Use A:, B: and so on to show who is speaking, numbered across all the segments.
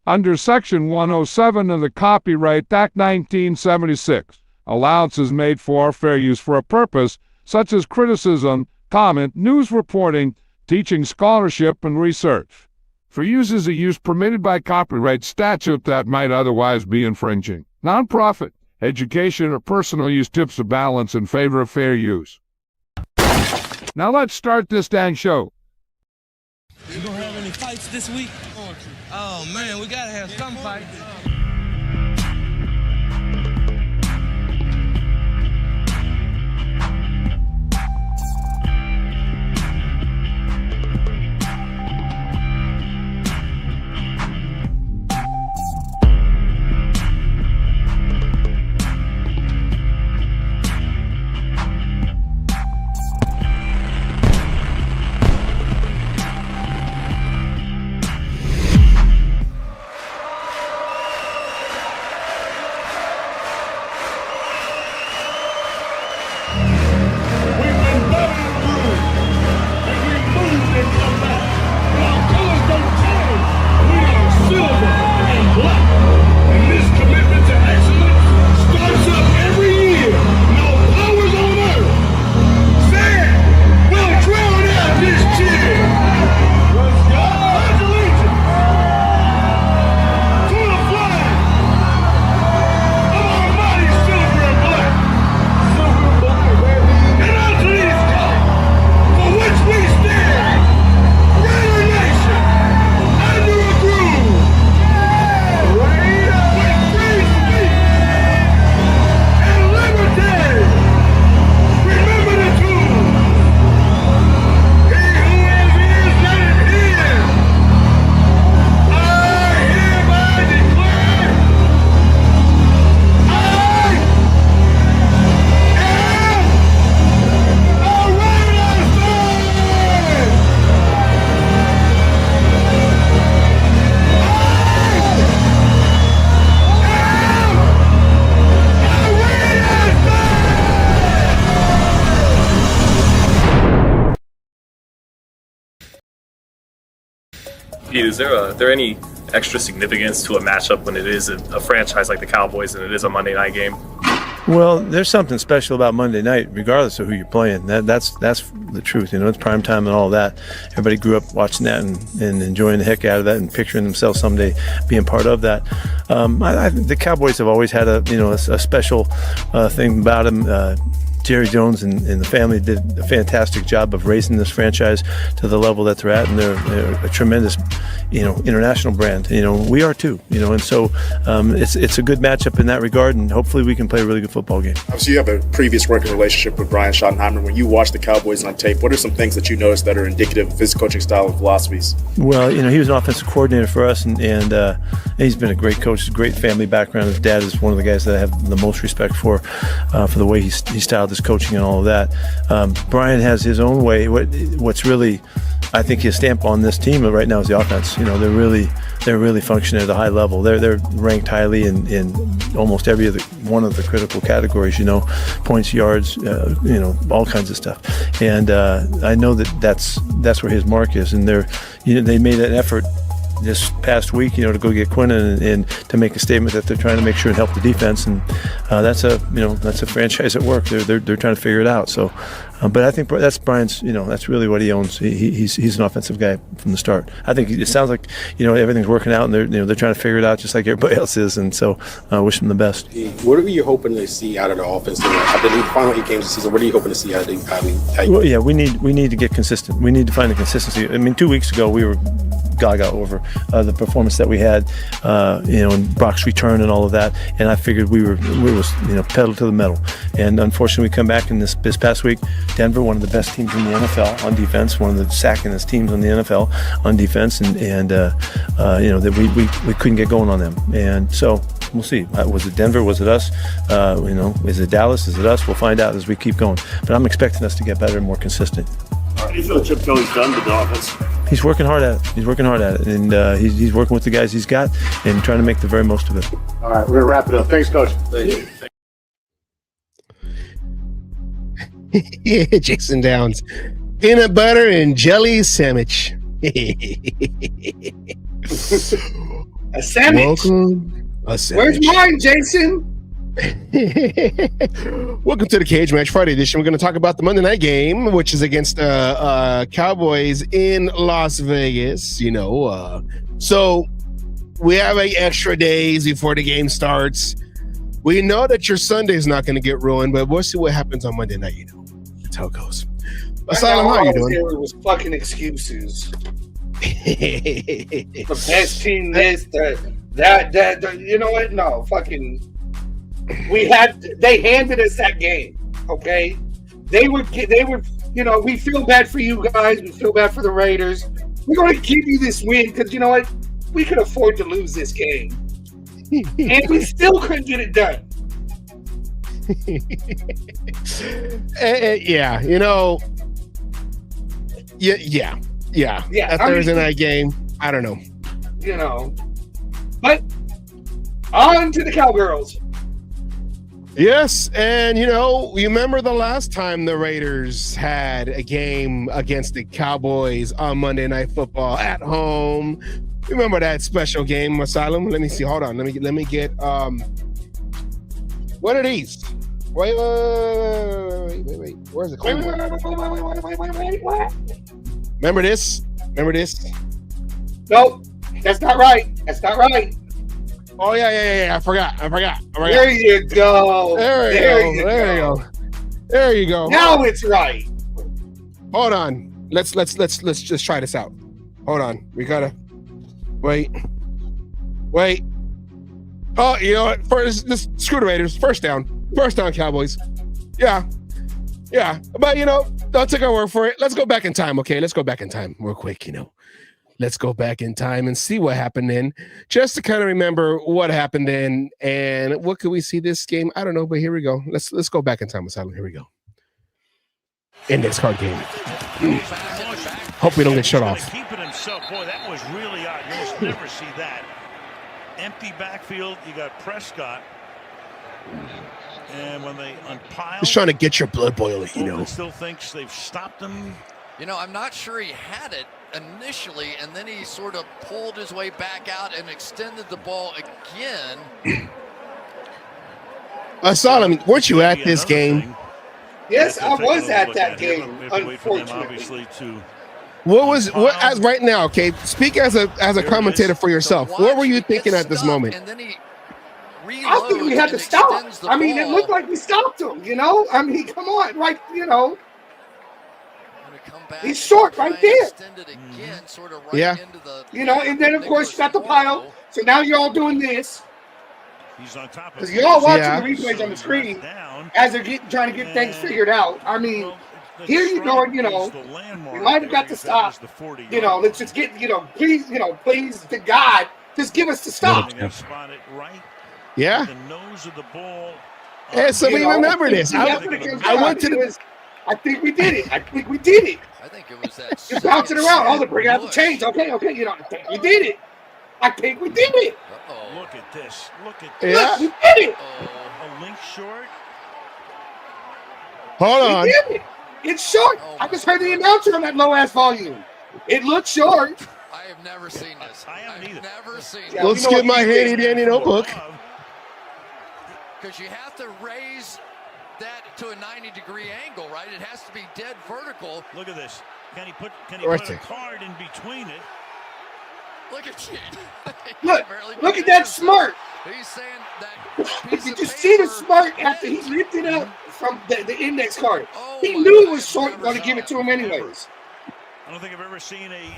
A: Under Section 107 of the Copyright Act 1976, allowance is made for fair use for a purpose such as criticism, comment, news reporting, teaching, scholarship, and research. For uses of use permitted by copyright statute that might otherwise be infringing. Nonprofit, education, or personal use tips the balance in favor of fair use. Now let's start this dang show.
B: You gonna have any fights this week? Oh man, we gotta have some fights.
C: Is there any extra significance to a matchup when it is a franchise like the Cowboys and it is a Monday night game?
D: Well, there's something special about Monday night, regardless of who you're playing. That's the truth. You know, it's prime time and all that. Everybody grew up watching that and enjoying the heck out of that and picturing themselves someday being part of that. The Cowboys have always had a special thing about them. Jerry Jones and the family did a fantastic job of raising this franchise to the level that they're at, and they're a tremendous, international brand. We are too. And so it's a good matchup in that regard, and hopefully we can play a really good football game.
E: Obviously, you have a previous working relationship with Brian Schottenheimer. When you watch the Cowboys on tape, what are some things that you notice that are indicative of his coaching style and philosophies?
D: Well, he was an offensive coordinator for us, and he's been a great coach. Great family background. His dad is one of the guys that I have the most respect for the way he styled his coaching and all of that. Brian has his own way. What's really, I think, his stamp on this team right now is the offense. They're really functioning at a high level. They're ranked highly in almost every one of the critical categories. Points, yards, all kinds of stuff. And I know that's where his mark is. And they made an effort this past week, to go get Quinnen and to make a statement that they're trying to make sure and help the defense, and that's a franchise at work. They're trying to figure it out. So, but I think that's Brian's. That's really what he owns. He's an offensive guy from the start. I think it sounds like everything's working out, and they're trying to figure it out just like everybody else is. And so, I wish them the best.
F: What are you hoping to see out of the offense after the final 8 games of the season? What are you hoping to see out of the?
D: Well, yeah, we need to get consistent. We need to find the consistency. 2 weeks ago we were gaga over the performance that we had, and Brock's return and all of that. And I figured we was pedal to the metal. And unfortunately, we come back in this past week. Denver, one of the best teams in the NFL on defense, one of the sackingest teams in the NFL on defense, and that we couldn't get going on them. And so we'll see. Was it Denver? Was it us? Is it Dallas? Is it us? We'll find out as we keep going. But I'm expecting us to get better and more consistent.
G: How do you feel Chip Kelly's done with the offense?
D: He's working hard at it. And he's working with the guys he's got and trying to make the very most of it.
G: All right, we're going to wrap it up. Thanks, Coach.
F: Thank you.
H: Jason Downs, peanut butter and jelly sandwich.
G: A sandwich.
H: Welcome. A
G: Where's
H: sandwich.
G: mine, Jason?
H: Welcome to the Cage Match Friday edition. We're going to talk about the Monday night game, which is against Cowboys in Las Vegas. So we have extra days before the game starts. We know that your Sunday is not going to get ruined, but we'll see what happens on Monday night. That's how it goes. Asylum, how are you doing?
G: It was fucking excuses. The best team, this, that. You know what? No, fucking. They handed us that game. Okay, they were. We feel bad for you guys. We feel bad for the Raiders. We're going to give you this win because you know what? We could afford to lose this game, and we still couldn't get it done.
H: Yeah. That Thursday night game. I don't know.
G: But on to the Cowgirls.
H: Yes, and you remember the last time the Raiders had a game against the Cowboys on Monday Night Football at home. Remember that special game, Asylum? Let me see. Hold on. Let me get what are these? Wait. Where's the clue?
G: Wait.
H: Remember this?
G: Nope, that's not right.
H: Oh yeah. I forgot.
G: There you go.
H: There you go.
G: Now it's right.
H: Hold on. Let's just try this out. Hold on. We gotta wait. Oh, you know what? First, just screw the Raiders. First down, Cowboys. Yeah. But don't take our word for it. Let's go back in time. Okay, let's go back in time real quick. Let's go back in time and see what happened then, just to kind of remember what happened then and what could we see this game. I don't know, but here we go. Let's go back in time, Asylum. Here we go. Index card game. Hope we don't get shut off.
I: Keeping himself, boy, that was really odd. You almost never see that. Empty backfield. You got Prescott, and when they unpile,
H: Just trying to get your blood boiling.
I: Still thinks they've stopped him.
J: I'm not sure he had it initially, and then he sort of pulled his way back out and extended the ball again.
H: Asylum, weren't you at this game?
G: Yes, I was at that game. Unfortunately.
H: As right now? Okay, speak as a commentator for yourself. What were you thinking at this moment?
J: And then
G: I think we had to stop. I mean, it looked like we stopped him. I mean, come on, right? He's short right there.
H: Yeah.
G: And then of course you got the pile. So now you're all doing this.
I: He's on top of
G: because you're all watching the replays on the screen as they're trying to get things figured out. I mean, here you go. We might have got to stop. Let's just get. Please, to God, just give us the stop.
H: Yeah.
I: The nose of the ball.
H: Yeah, so we remember this. I went to the.
G: I think we did it. I think we did it.
J: I think it was that.
G: You're bouncing around. All the bring out the chains. Okay. I think we did it. I think we did it.
I: Look at this.
H: Yeah.
G: Look, we did it.
I: A link short.
H: Hold on.
G: We did it. It's short. I just heard the announcer on that low ass volume. It looks short.
J: I have never seen this.
I: I haven't either.
J: Never seen
G: Yeah,
J: it.
H: Let's get my handy dandy notebook.
J: Because you have to raise that to a 90-degree angle, right? It has to be dead vertical.
I: Look at this. Can he put
H: Right
I: a card in between it?
J: Look at you.
G: Look at that smirk.
J: He's saying that.
G: Did you see the smirk after he lifted up from the index card? He knew it was short, going to give it to him anyways.
I: I don't think I've ever seen an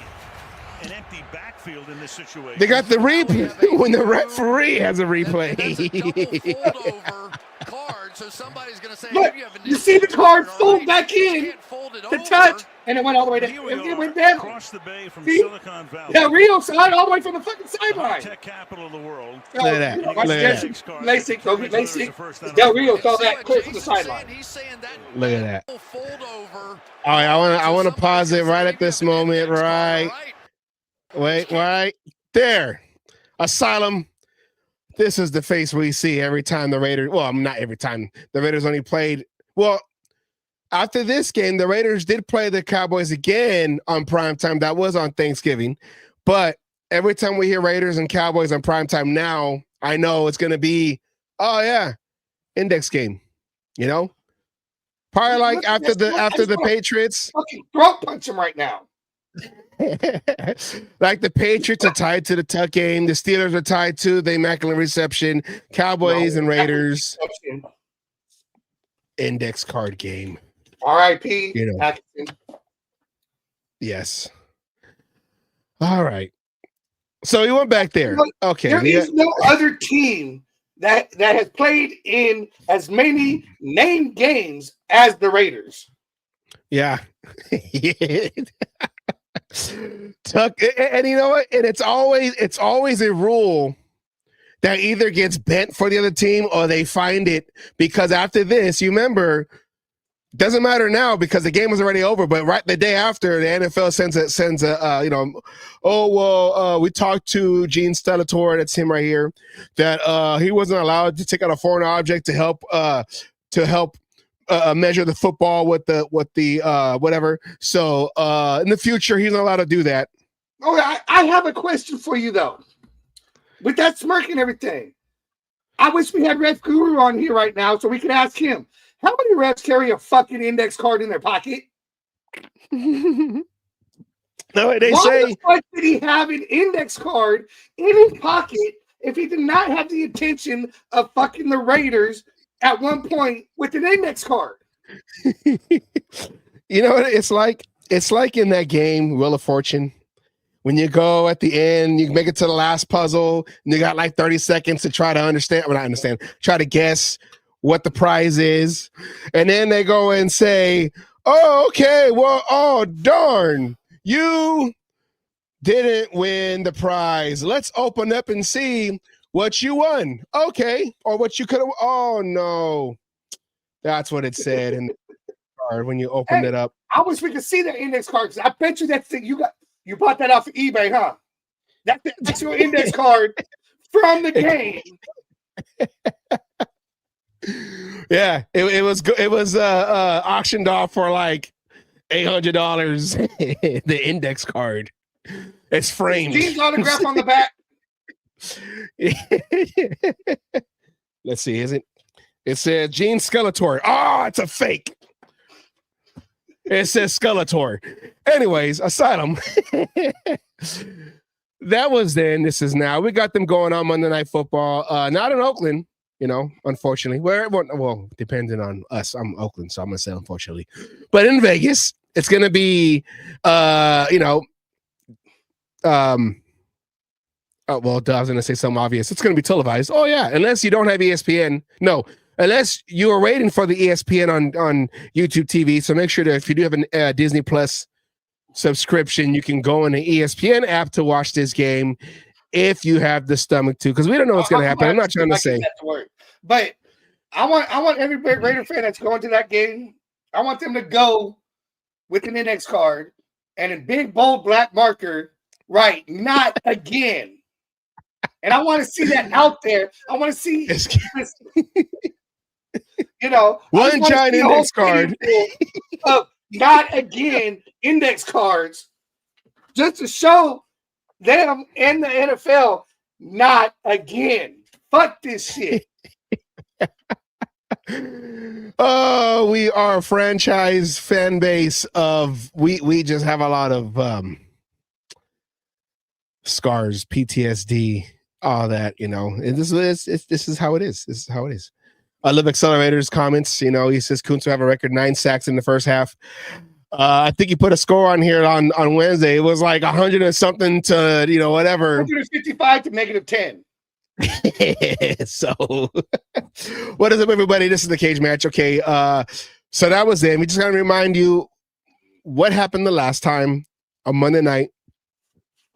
I: empty backfield in this situation.
H: They got the replay when the referee has a replay.
J: Card, so somebody's going to say,
G: look, you see the card fold back in, the touch, and it went all the way down. It went down.
I: Across the bay from
G: See?
I: Silicon Valley.
G: Yeah, Rio side all the way from the fucking sideline.
I: Tech capital of the world.
H: Look at that. Look at that.
G: LASIK, go get LASIK. Del Rio saw that clear from the sideline.
H: Look at that. All right, I want to pause it right at this moment. Right. Wait, right there. Asylum. This is the face we see every time the Raiders. Well, not every time. The Raiders only played. Well, after this game, the Raiders did play the Cowboys again on primetime. That was on Thanksgiving. But every time we hear Raiders and Cowboys on primetime now, I know it's going to be, oh yeah, index game. You know, probably like after the Patriots.
G: Fucking throat punch him right now.
H: Like the Patriots are tied to the tuck game. The Steelers are tied to the Immaculate Reception. Cowboys and Raiders. Index card game.
G: R.I.P.
H: You know.
G: Atkinson.
H: Yes. All right. So he went back there. Okay.
G: There is no other team that has played in as many named games as the Raiders.
H: Yeah. Tuck, and you know what? And it's always a rule that either gets bent for the other team or they find it, because after this, you remember, doesn't matter now because the game was already over. But right the day after, the NFL sends a we talked to Gene Stellator, that's him right here, that he wasn't allowed to take out a foreign object to help measure the football with the whatever. So in the future, he's not allowed to do that.
G: Oh, I have a question for you though. With that smirk and everything, I wish we had Ref Guru on here right now so we could ask him, how many refs carry a fucking index card in their pocket?
H: No,
G: Why the fuck did he have an index card in his pocket if he did not have the intention of fucking the Raiders at one point with an index card?
H: You know what it's like? It's like in that game, Wheel of Fortune, when you go at the end, you make it to the last puzzle, and you got like 30 seconds to try to try to guess what the prize is. And then they go and say, oh, okay, well, oh, darn, you didn't win the prize. Let's open up and see what you won. Okay. Or what you could have. Oh, no. That's what it said in the card when you opened it up.
G: I wish we could see that index card, because I bet you that's the, you bought that off of eBay, huh? That's your index card from the game.
H: Yeah, it was auctioned off for like $800. The index card. It's framed.
G: Gene's autograph on the back.
H: Let's see, is it? It says Gene Skeletor. Oh, it's a fake. It says Skeletor. Anyways, Asylum. That was then. This is now. We got them going on Monday Night Football. Not in Oakland, unfortunately. Well, depending on us. I'm Oakland, so I'm gonna say unfortunately. But in Vegas, it's gonna be I was gonna say something obvious. It's gonna be televised. Oh yeah, unless you don't have ESPN. No, unless you are waiting for the ESPN on YouTube TV. So make sure that if you do have a Disney Plus subscription, you can go in the ESPN app to watch this game if you have the stomach to, because we don't know what's gonna happen. I'm not trying to say.
G: But I want every Raider fan that's going to that game, I want them to go with an index card and a big bold black marker, right? Not again. And I want to see that out there. I want to see this,
H: one giant index card
G: of not again index cards, just to show them and the NFL, not again. Fuck this shit.
H: Oh, we are a franchise fan base of we just have a lot of scars, PTSD, all that, and this is how it is. This is how it is. I love Accelerator's comments. He says Kuntz will have a record 9 sacks in the first half. I think he put a score on here on Wednesday. It was like 100 and something to whatever.
G: 155 to -10.
H: So what is up, everybody? This is the Cage Match. Okay, so that was it. We just gotta remind you what happened the last time on Monday night.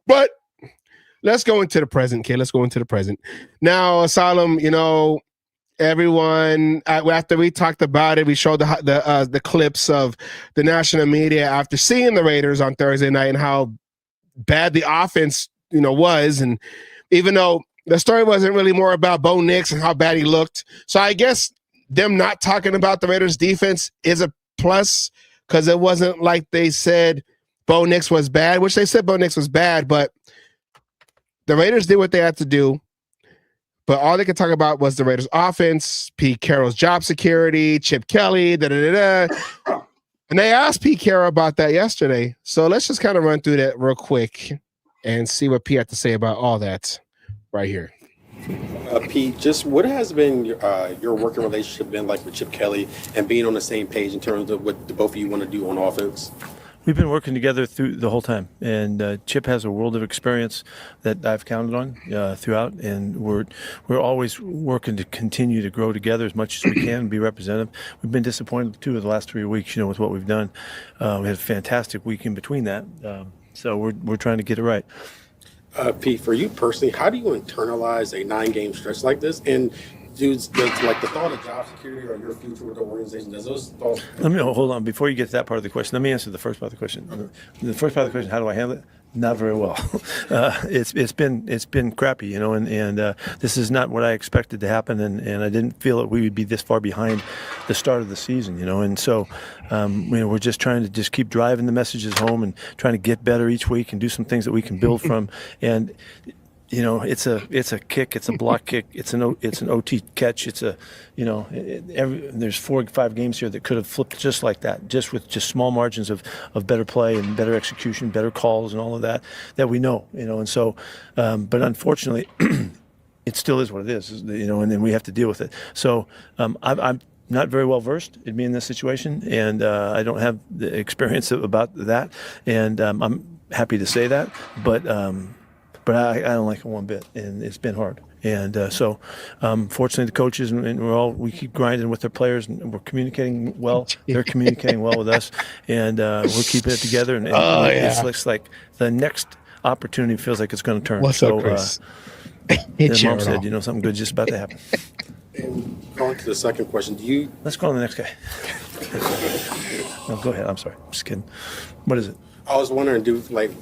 H: But let's go into the present, kid. Let's go into the present. Now, Asylum, everyone, after we talked about it, we showed the clips of the national media after seeing the Raiders on Thursday night and how bad the offense, was. And even though the story wasn't really more about Bo Nix and how bad he looked, so I guess them not talking about the Raiders defense is a plus, because it wasn't like they said Bo Nix was bad, which they said Bo Nix was bad, but the Raiders did what they had to do, but all they could talk about was the Raiders' offense, Pete Carroll's job security, Chip Kelly, da-da-da-da. And they asked Pete Carroll about that yesterday. So let's just kind of run through that real quick and see what Pete had to say about all that right here.
F: Pete, just what has been your working relationship been like with Chip Kelly and being on the same page in terms of what the both of you want to do on offense?
D: We've been working together through the whole time, and Chip has a world of experience that I've counted on throughout, and we're always working to continue to grow together as much as we can and be representative. We've been disappointed too with the last 3 weeks, with what we've done. We had a fantastic week in between that, so we're trying to get it right.
F: Pete, for you personally, how do you internalize a 9-game stretch like this? And does like the thought of job security or your future with the organization, does those thoughts?
D: Let me hold on before you get to that part of the question. Let me answer the first part of the question. The first part of the question: how do I handle it? Not very well. It's been crappy, and this is not what I expected to happen, and I didn't feel that we would be this far behind the start of the season, and so we're just trying to just keep driving the messages home and trying to get better each week and do some things that we can build from, and. It's a kick, it's a block kick, it's an OT catch, it's a, there's 4 or 5 games here that could have flipped just like that, just with just small margins of better play and better execution, better calls and all of that we know, and so, but unfortunately, it still is what it is, and then we have to deal with it. So I'm not very well versed in being in this situation, and I don't have the experience about that, and I'm happy to say that, but I don't like it one bit, and it's been hard. And so, fortunately, the coaches and we keep grinding with their players, and we're communicating well. They're communicating well with us, and we're keeping it together. And it looks like the next opportunity feels like it's going to turn.
H: What's up, Chris?
D: His mom said, something good just about to happen.
F: And going to the second question,
D: Let's go on to the next guy. No, go ahead. I'm sorry. I'm just kidding. What is it?
F: I was wondering,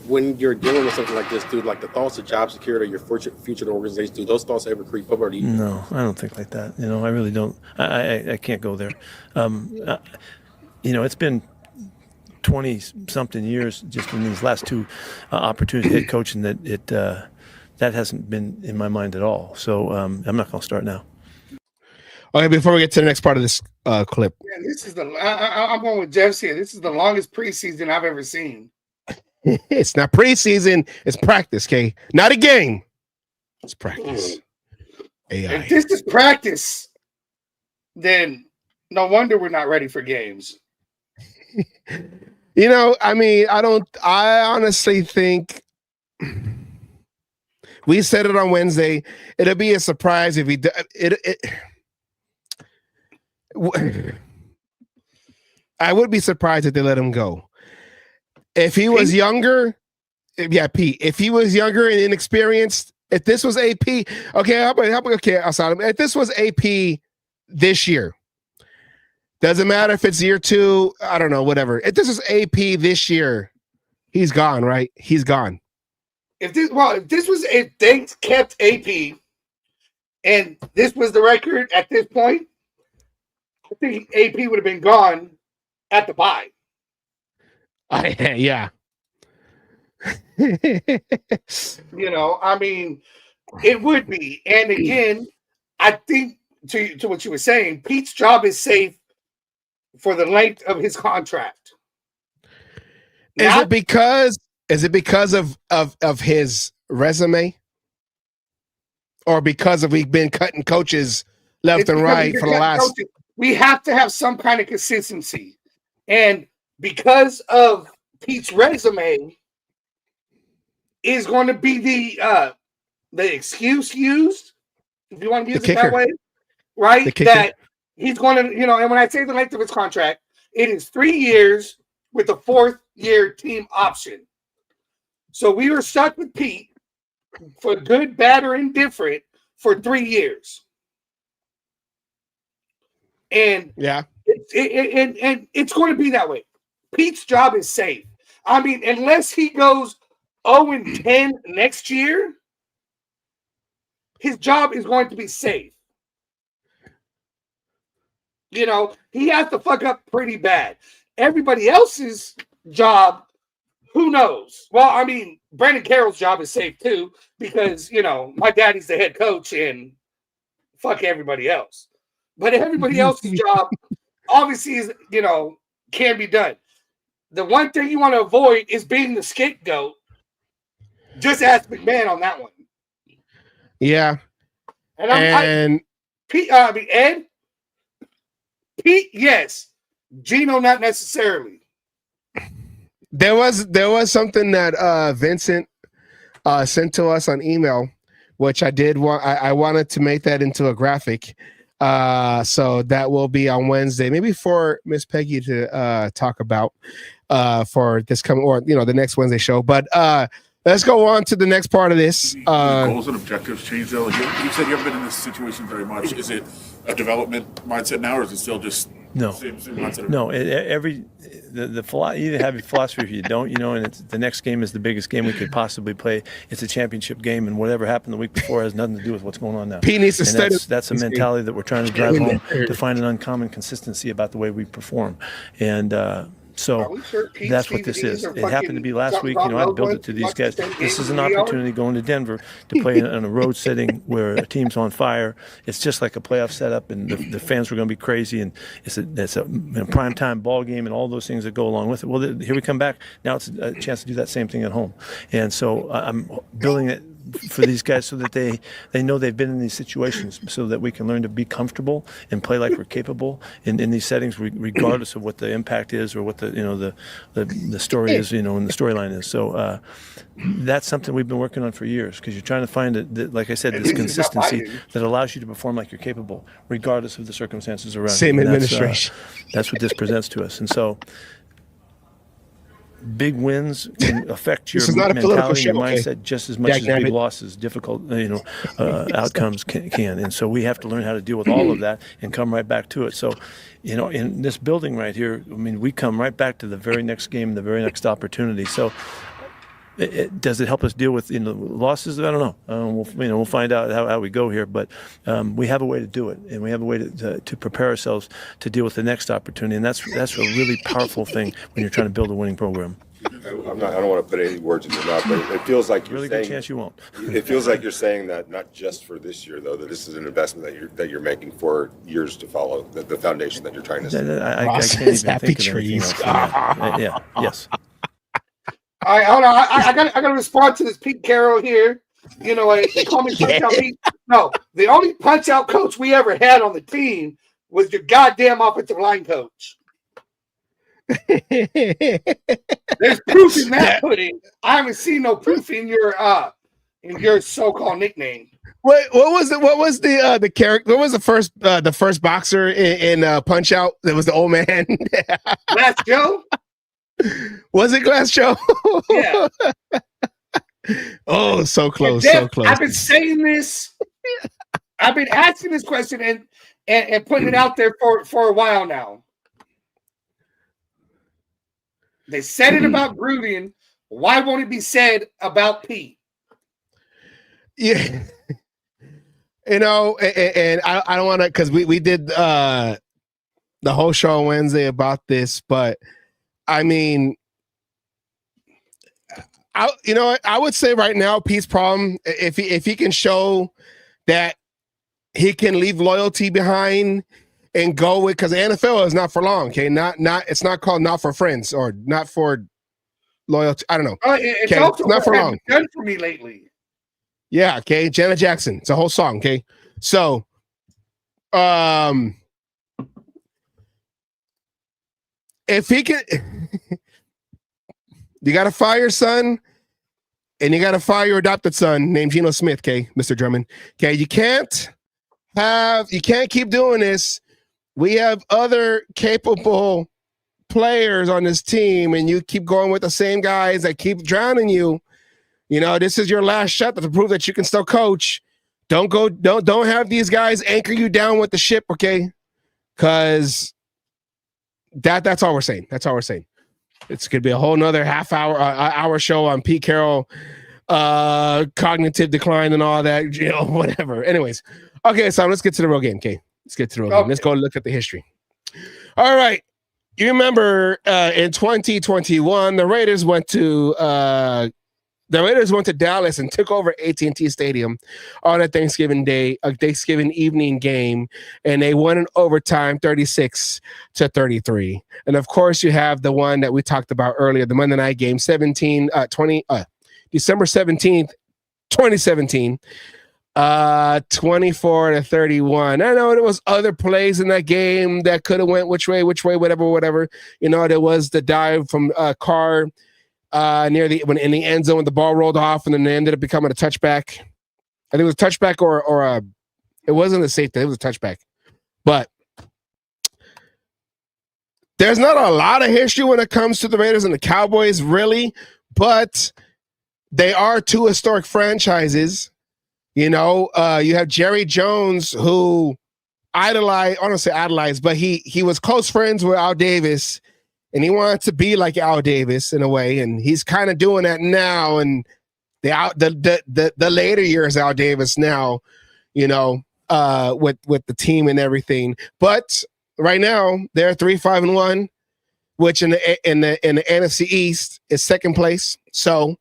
F: when you're dealing with something like this, like the thoughts of job security or your future organization, do those thoughts ever creep up, or do you?
D: No, I don't think like that. I really don't. I can't go there. It's been 20-something years just in these last 2 opportunities head coaching that hasn't been in my mind at all. So I'm not going to start now.
H: Okay, before we get to the next part of this clip.
G: Man, this is I'm going with Jeff's here. This is the longest preseason I've ever seen.
H: It's not preseason, it's practice, okay? Not a game. It's practice. AI.
G: If this is practice, then no wonder we're not ready for games.
H: I honestly think we said it on Wednesday. It'll be a surprise if he I would be surprised if they let him go. If he was younger, Pete. If he was younger and inexperienced, if this was AP, if this was AP this year, doesn't matter if it's year 2, I don't know, whatever. If this is AP this year, he's gone, right? He's gone.
G: If they kept AP and this was the record at this point, I think AP would have been gone at the bye.
H: Yeah.
G: It would be. And again, I think to what you were saying, Pete's job is safe for the length of his contract.
H: Is it because of his resume? Or because we've been cutting coaches left and right for the last
G: coaches. We have to have some kind of consistency. And because of Pete's resume is going to be the excuse used, if you want to use it that way, right? That he's going to, and when I say the length of his contract, it is 3 years with a 4th-year team option. So we were stuck with Pete for good, bad, or indifferent for 3 years. And it's going to be that way. Pete's job is safe. Unless he goes 0-10 next year, his job is going to be safe. He has to fuck up pretty bad. Everybody else's job Who knows? Well, I mean, Brandon Carroll's job is safe too because, my daddy's the head coach and fuck everybody else. But everybody else's job obviously is, can be done. The one thing you want to avoid is being the scapegoat. Just ask McMahon on that one.
H: Yeah.
G: And Ed, Pete, yes. Gino, not necessarily.
H: There was something that Vincent sent to us on email, which I did want. I wanted to make that into a graphic, so that will be on Wednesday, maybe for Miss Peggy to talk about for this coming or the next Wednesday show. But let's go on to the next part of this.
K: Goals and objectives change though. You said you haven't been in this situation very much. Is it a development mindset now, or is it still just?
D: No,
K: same mindset?
D: No. You either have a philosophy or you don't. And the next game is the biggest game we could possibly play. It's a championship game, and whatever happened the week before has nothing to do with what's going on now.
H: Pete needs to study.
D: That's a mentality that we're trying to drive home to find an uncommon consistency about the way we perform, and. So that's what this is. It happened to be last week. I built it to these guys. This is an opportunity going to Denver to play in a road setting where a team's on fire. It's just like a playoff setup, and the fans were going to be crazy. And it's a primetime ball game and all those things that go along with it. Well, here we come back. Now it's a chance to do that same thing at home. And so I'm building it for these guys so that they know they've been in these situations, so that we can learn to be comfortable and play like we're capable in these settings, regardless of what the impact is or what the story is, and the storyline is. So that's something we've been working on for years, because you're trying to find, like I said, this consistency that allows you to perform like you're capable, regardless of the circumstances around you.
H: Same administration.
D: That's what this presents to us. And so big wins can affect your mentality, your mindset just as much as big losses, difficult, outcomes can. And so we have to learn how to deal with all of that and come right back to it. So, in this building right here, we come right back to the very next game, the very next opportunity. So, does it help us deal with losses? I don't know. We'll find out how we go here, but we have a way to do it, and we have a way to prepare ourselves to deal with the next opportunity, and that's a really powerful thing when you're trying to build a winning program.
L: I don't want to put any words in your mouth, but it feels like you're saying.
D: Really good chance you won't.
L: It feels like you're saying that not just for this year, though, that this is an investment that you're making for years to follow. The foundation that you're trying to set.
D: I can't even think of anything else. Yeah. Yes.
G: All right, hold on. I got to respond to this Pete Carroll here. They call me Punch Out Pete. No, the only Punch Out coach we ever had on the team was your goddamn offensive line coach. There's proof in that pudding. I haven't seen no proof in your so-called nickname.
H: What was the character? What was the first boxer in Punch Out? That was the old man.
G: Glass Joe.
H: Was it Glass Joe?
G: Yeah.
H: Oh, so close,
G: Jeff,
H: so close.
G: I've been saying this. I've been asking this question and putting it out there for a while now. They said it about Gruden. Why won't it be said about Pete?
H: Yeah. And I don't want to, because we did the whole show on Wednesday about this, but I mean, I would say right now, Pete's problem, if he can show that he can leave loyalty behind and go with, because the NFL is not for long, okay? It's not called Not for Friends or Not for Loyalty. I don't know.
G: It's also
H: not for long.
G: Done for me lately.
H: Yeah, okay. Janet Jackson. It's a whole song, okay? So, if he can, you got to fire your son, and you got to fire your adopted son named Geno Smith, okay, Mr. Drummond. Okay, you can't keep doing this. We have other capable players on this team, and you keep going with the same guys that keep drowning you. This is your last shot to prove that you can still coach. Don't have these guys anchor you down with the ship, okay? Because that's all we're saying. That's all we're saying. It's gonna be a whole nother hour show on Pete Carroll, cognitive decline and all that, whatever. Anyways, okay, so let's get to the real game, okay? Let's get to the real game. Let's go look at the history. All right. You remember in 2021, the Raiders went to Dallas and took over AT&T Stadium on a Thanksgiving Day, a Thanksgiving evening game, and they won in overtime 36-33. And of course, you have the one that we talked about earlier, the Monday night game, December 17th, 2017. 24-31. I know there was other plays in that game that could have went which way, whatever. You know, there was the dive from Carr near when in the end zone when the ball rolled off and then it ended up becoming a touchback. I think it was a touchback or it wasn't a safety, it was a touchback. But there's not a lot of history when it comes to the Raiders and the Cowboys, really, but they are two historic franchises. You know, you have Jerry Jones, who I don't want to say idolized, but he was close friends with Al Davis, and he wanted to be like Al Davis in a way, and he's kind of doing that now. And the later years, Al Davis now, you know, with the team and everything. But right now they're 3-5-1, which in the NFC East is second place. So,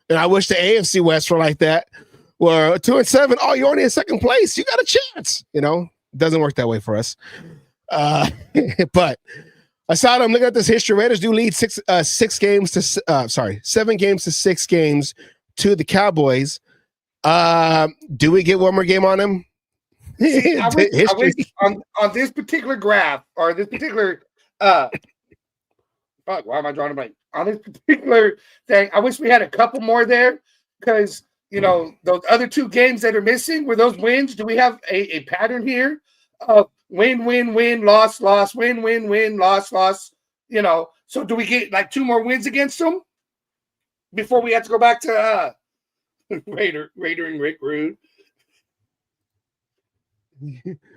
H: and I wish the AFC West were like that. Well, 2-7. Oh, you're only in second place. You got a chance. You know, it doesn't work that way for us. But aside, I'm looking at this history. Raiders do lead 7 games to 6 games to the Cowboys. Do we get one more game on them?
G: I wish on this particular graph or this particular fuck, why am I drawing a blank? On this particular thing, I wish we had a couple more there because. You know, those other 2 games that are missing, were those wins? Do we have a pattern here of win, loss, win, loss, you know? So do we get like 2 more wins against them before we have to go back to Raider and Rick Rude?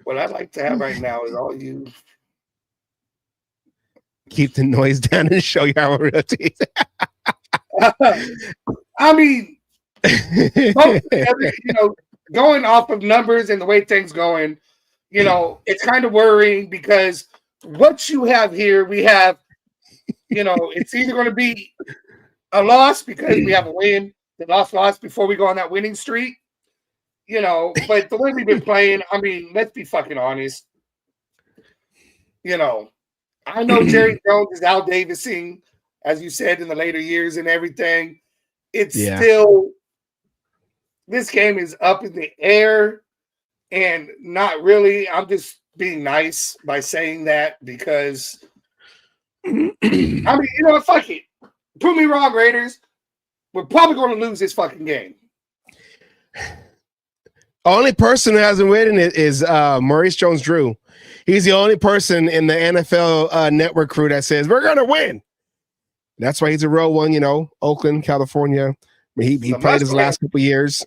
G: What I'd like to have right now is all you.
H: Keep the noise down and show you how we're rotating.
G: I mean, you know, going off of numbers and the way things going, you know, it's kind of worrying because what you have here, we have, you know, it's either going to be a loss because we have a win, the loss before we go on that winning streak, you know. But the way we've been playing, I mean, let's be fucking honest. You know, I know Jerry Jones is Al Davising, as you said, in the later years and everything. It's still. This game is up in the air and not really. I'm just being nice by saying that because, I mean, you know what? Fuck it. Prove me wrong, Raiders. We're probably going to lose this fucking game.
H: Only person who hasn't written it is Maurice Jones-Drew. He's the only person in the NFL network crew that says, we're going to win. That's why he's a real one, you know, Oakland, California. He played his last couple years.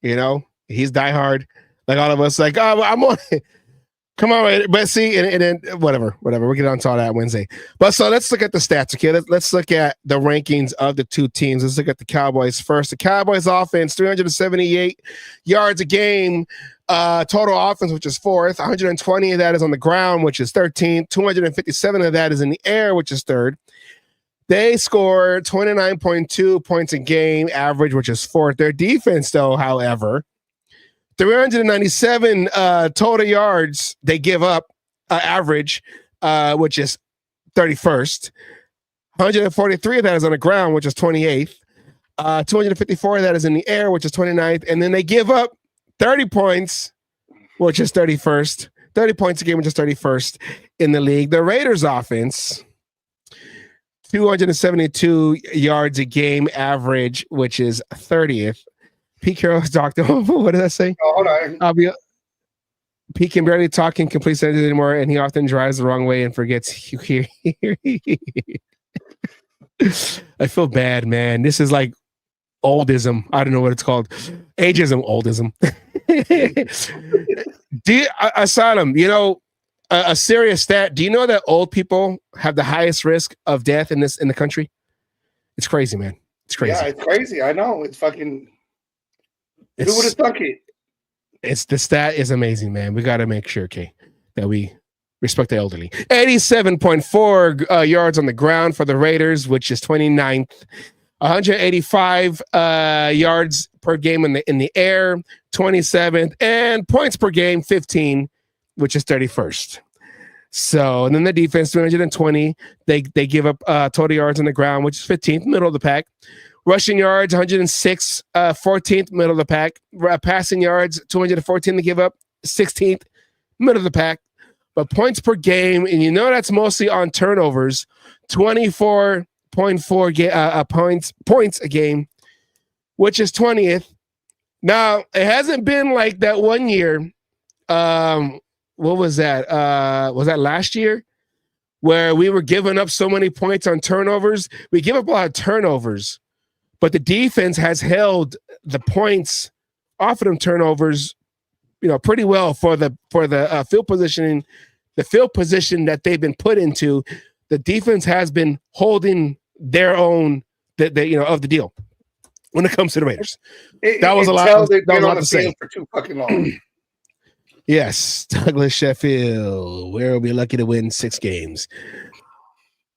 H: You know, he's diehard, like all of us. Like, oh, I'm on. Come on, but see, and then whatever. We'll get on to all that Wednesday. But so let's look at the stats, okay? Let's look at the rankings of the 2 teams. Let's look at the Cowboys first. The Cowboys offense, 378 yards a game, total offense, which is 4th. 120 of that is on the ground, which is 13th. 257 of that is in the air, which is 3rd. They scored 29.2 points a game average, which is 4th. Their defense, though, however, 397 total yards they give up average, which is 31st. 143 of that is on the ground, which is 28th. 254 of that is in the air, which is 29th. And then they give up 30 points, which is 31st. 30 points a game, which is 31st in the league. The Raiders offense, 272 yards a game average, which is 30th. Pete Carroll's doctor. What did I say?
G: Oh, hold on.
H: Pete can barely talk and complete sentences anymore, and he often drives the wrong way and forgets. I feel bad, man. This is like oldism. I don't know what it's called. Ageism, oldism. Asylum, you know, a serious stat. Do you know that old people have the highest risk of death in the country? It's crazy, man. It's crazy.
G: Yeah, it's crazy. I know. It's fucking. Who would have thunk it?
H: The stat is amazing, man. We got to make sure, okay, that we Respect the elderly. 87.4 yards on the ground for the Raiders, which is 29th. 185 yards per game in the air, 27th, and points per game, 15, which is 31st. So, and then the defense, 220. They give up total yards on the ground, which is 15th, middle of the pack. Rushing yards, 106, 14th, middle of the pack. Passing yards, 214 to give up, 16th, middle of the pack. But points per game, and you know that's mostly on turnovers, 24.4 points a game, which is 20th. Now, it hasn't been like that one year. What was that? Was that last year? Where we were giving up so many points on turnovers? We give up a lot of turnovers, but the defense has held the points off of them turnovers, pretty well for the field positioning, the field position that they've been put into. The defense has been holding their own, of the deal when it comes to the Raiders. That was a lot. That was a lot to say.
G: For too fucking long.
H: Yes, Douglas Sheffield. We'll be lucky to win 6 games.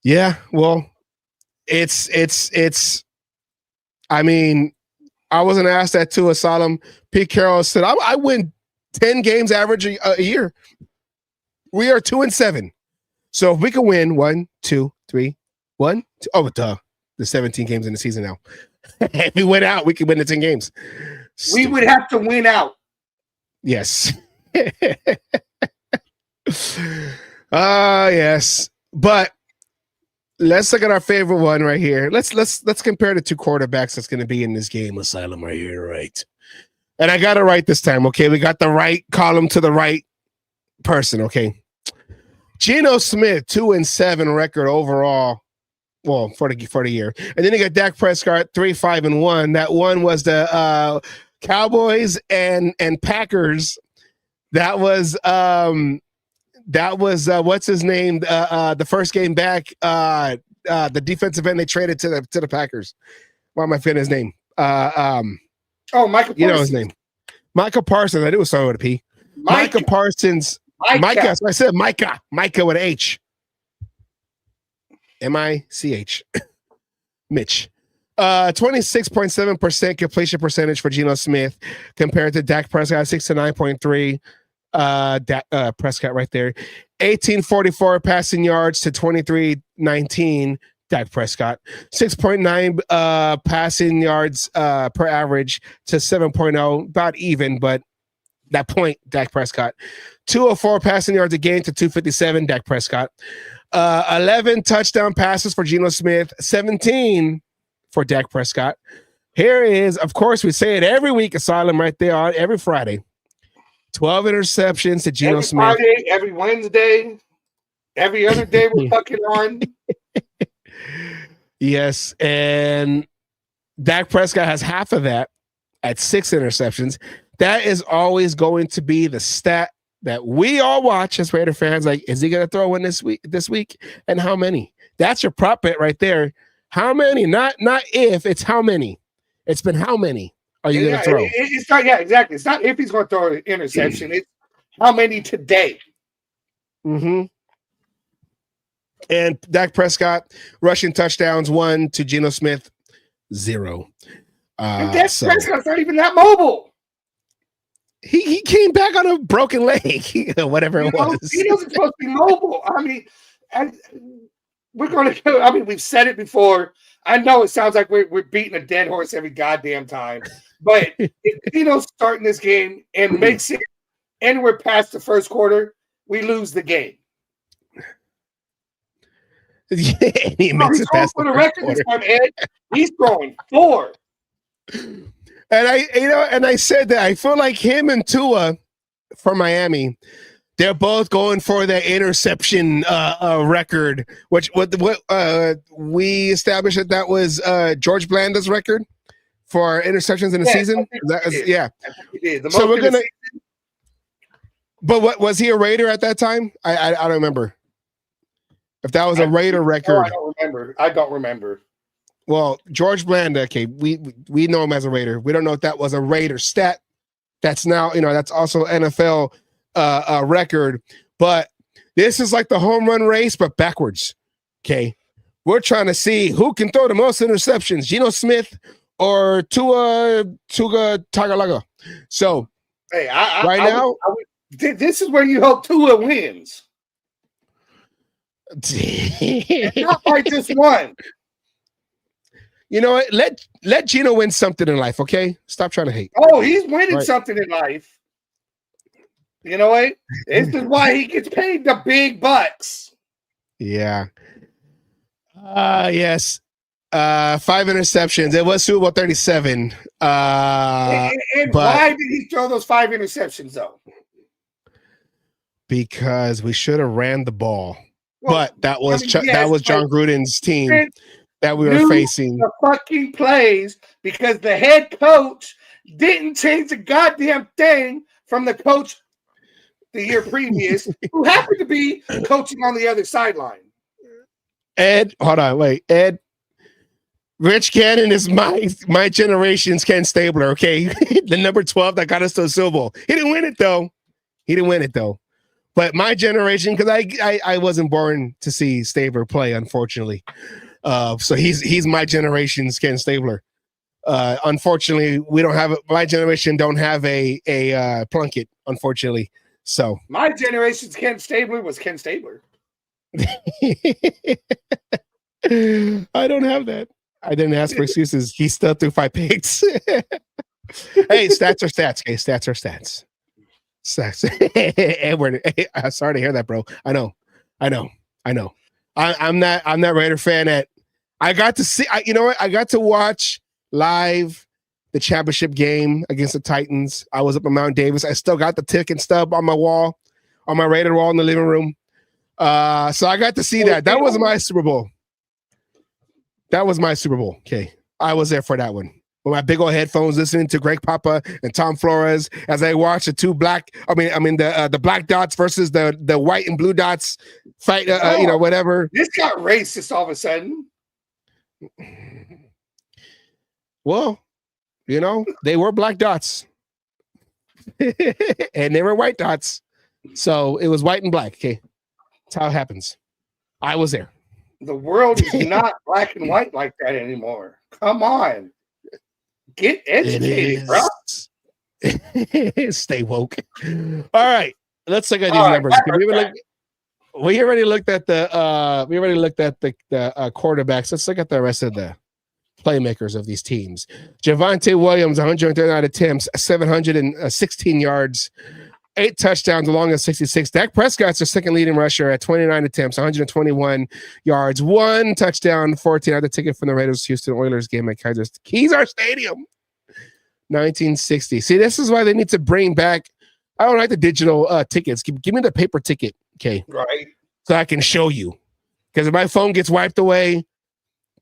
H: Yeah, well, it's. I mean, I wasn't asked that too. Asylum. Pete Carroll said, "I win 10 games average a year. We are 2-7. So if we can win 1, 2, 3, 1, 2, oh, duh, the 17 games in the season now. If we win out, we can win the 10 games.
G: We would have to win out.
H: Yes." Yes. But let's look at our favorite one right here. Let's compare the 2 quarterbacks that's going to be in this game. Asylum right here, right? And I got it right this time. Okay, we got the right column to the right person. Okay, Geno Smith 2-7 record overall. Well, for the year, and then you got Dak Prescott 3-5-1. That one was the Cowboys and Packers. That was what's his name? The first game back, the defensive end they traded to the Packers. Why am I forgetting his name?
G: Michael Parsons.
H: You know his name. Michael Parsons. I knew it started with a P. Micah Parsons. Micah. So I said Micah. Micah with an H. M-I-C-H. Mitch. 26.7% completion percentage for Geno Smith compared to Dak Prescott, 69.3. Prescott right there. 1844 passing yards to 2319. Dak Prescott. 6.9 passing yards per average to 7.0. About even, but that point, Dak Prescott. 204 passing yards a game to 257. Dak Prescott. 11 touchdown passes for Geno Smith. 17 for Dak Prescott. Here is, of course, we say it every week, Asylum, right there on every Friday. 12 interceptions to Geno Smith.
G: Every Friday, every Wednesday, every other day we're fucking on.
H: Yes, and Dak Prescott has half of that at 6 interceptions. That is always going to be the stat that we all watch as Raider fans. Like, is he going to throw one this week? And how many? That's your prop bet right there. How many? Not if, it's how many. It's been how many are you going to throw?
G: It's not, exactly. It's not if he's going to throw an interception. It's how many today.
H: Mm-hmm. And Dak Prescott, rushing touchdowns, 1 to Geno Smith, 0.
G: And Dak Prescott's not even that mobile.
H: He came back on a broken leg, whatever it was.
G: He wasn't supposed to be mobile. I mean, we're going to. I mean, we've said it before. I know it sounds like we're beating a dead horse every goddamn time, but if Geno's starting this game and makes it anywhere past the first quarter, we lose the game.
H: He makes it past
G: for the record this time, Ed. He's throwing 4.
H: And I said that I feel like him and Tua for Miami, they're both going for the interception record, which what we established that was George Blanda's record for interceptions in the season. That was, yeah. So we're gonna. But what was he a Raider at that time? I don't remember. If that was a Raider record,
G: I don't remember.
H: Well, George Blanda, okay, we know him as a Raider. We don't know if that was a Raider stat. That's now, that's also NFL record. But This is like the home run race, but backwards. Okay. We're trying to see who can throw the most interceptions, Geno Smith or Tua Tagovailoa. So,
G: hey, this is where you hope Tua wins. Not by just one.
H: You know what? Let Geno win something in life, okay? Stop trying to hate.
G: Oh, he's winning something in life. You know what? This is why he gets paid the big bucks.
H: Yeah. Yes. 5 interceptions. It was Super Bowl 37.
G: And why did he throw those 5 interceptions, though?
H: Because we should have ran the ball. Well, but that was John Gruden's team that we were facing.
G: The fucking plays because the head coach didn't change a goddamn thing from the coach the year previous, who happened to be coaching on the other sideline.
H: Ed, hold on, wait. Ed, Rich Gannon is my generation's Ken Stabler, okay? The number 12 that got us to the Super Bowl. He didn't win it, though. But my generation, because I wasn't born to see Stabler play, unfortunately. So he's my generation's Ken Stabler. Unfortunately, we don't have my generation don't have a Plunkett, unfortunately. So
G: my generation's Ken Stabler was Ken Stabler.
H: I don't have that. I didn't ask for excuses. He still threw 5 picks. Hey, stats are stats. Okay, stats are stats. Stats. Edward, hey, I'm sorry to hear that, bro. I know. I'm that Raider fan that I got to see. You know what? I got to watch live the championship game against the Titans. I was up in Mount Davis. I still got the ticket stub on my wall, on my Raider wall in the living room. So I got to see that. That was my Super Bowl. Okay. I was there for that one. With my big old headphones listening to Greg Papa and Tom Flores as I watched the black dots versus the white and blue dots fight, whatever.
G: This got racist all of a sudden.
H: Well, they were black dots. And they were white dots. So it was white and black, okay? That's how it happens. I was there.
G: The world is not black and white like that anymore. Come on. Get educated, bro.
H: Stay woke. All right. Let's look at these numbers. We already looked at the quarterbacks. Let's look at the rest of the playmakers of these teams. Javonte Williams, 139 attempts, 716 yards, 8 touchdowns along at 66. Dak Prescott's the second leading rusher at 29 attempts, 121 yards, 1 touchdown, 14. I had the ticket from the Raiders Houston Oilers game at Kezar Stadium, 1960. See, this is why they need to bring back. I don't like the digital tickets. Give me the paper ticket, okay?
G: Right.
H: So I can show you. Because if my phone gets wiped away,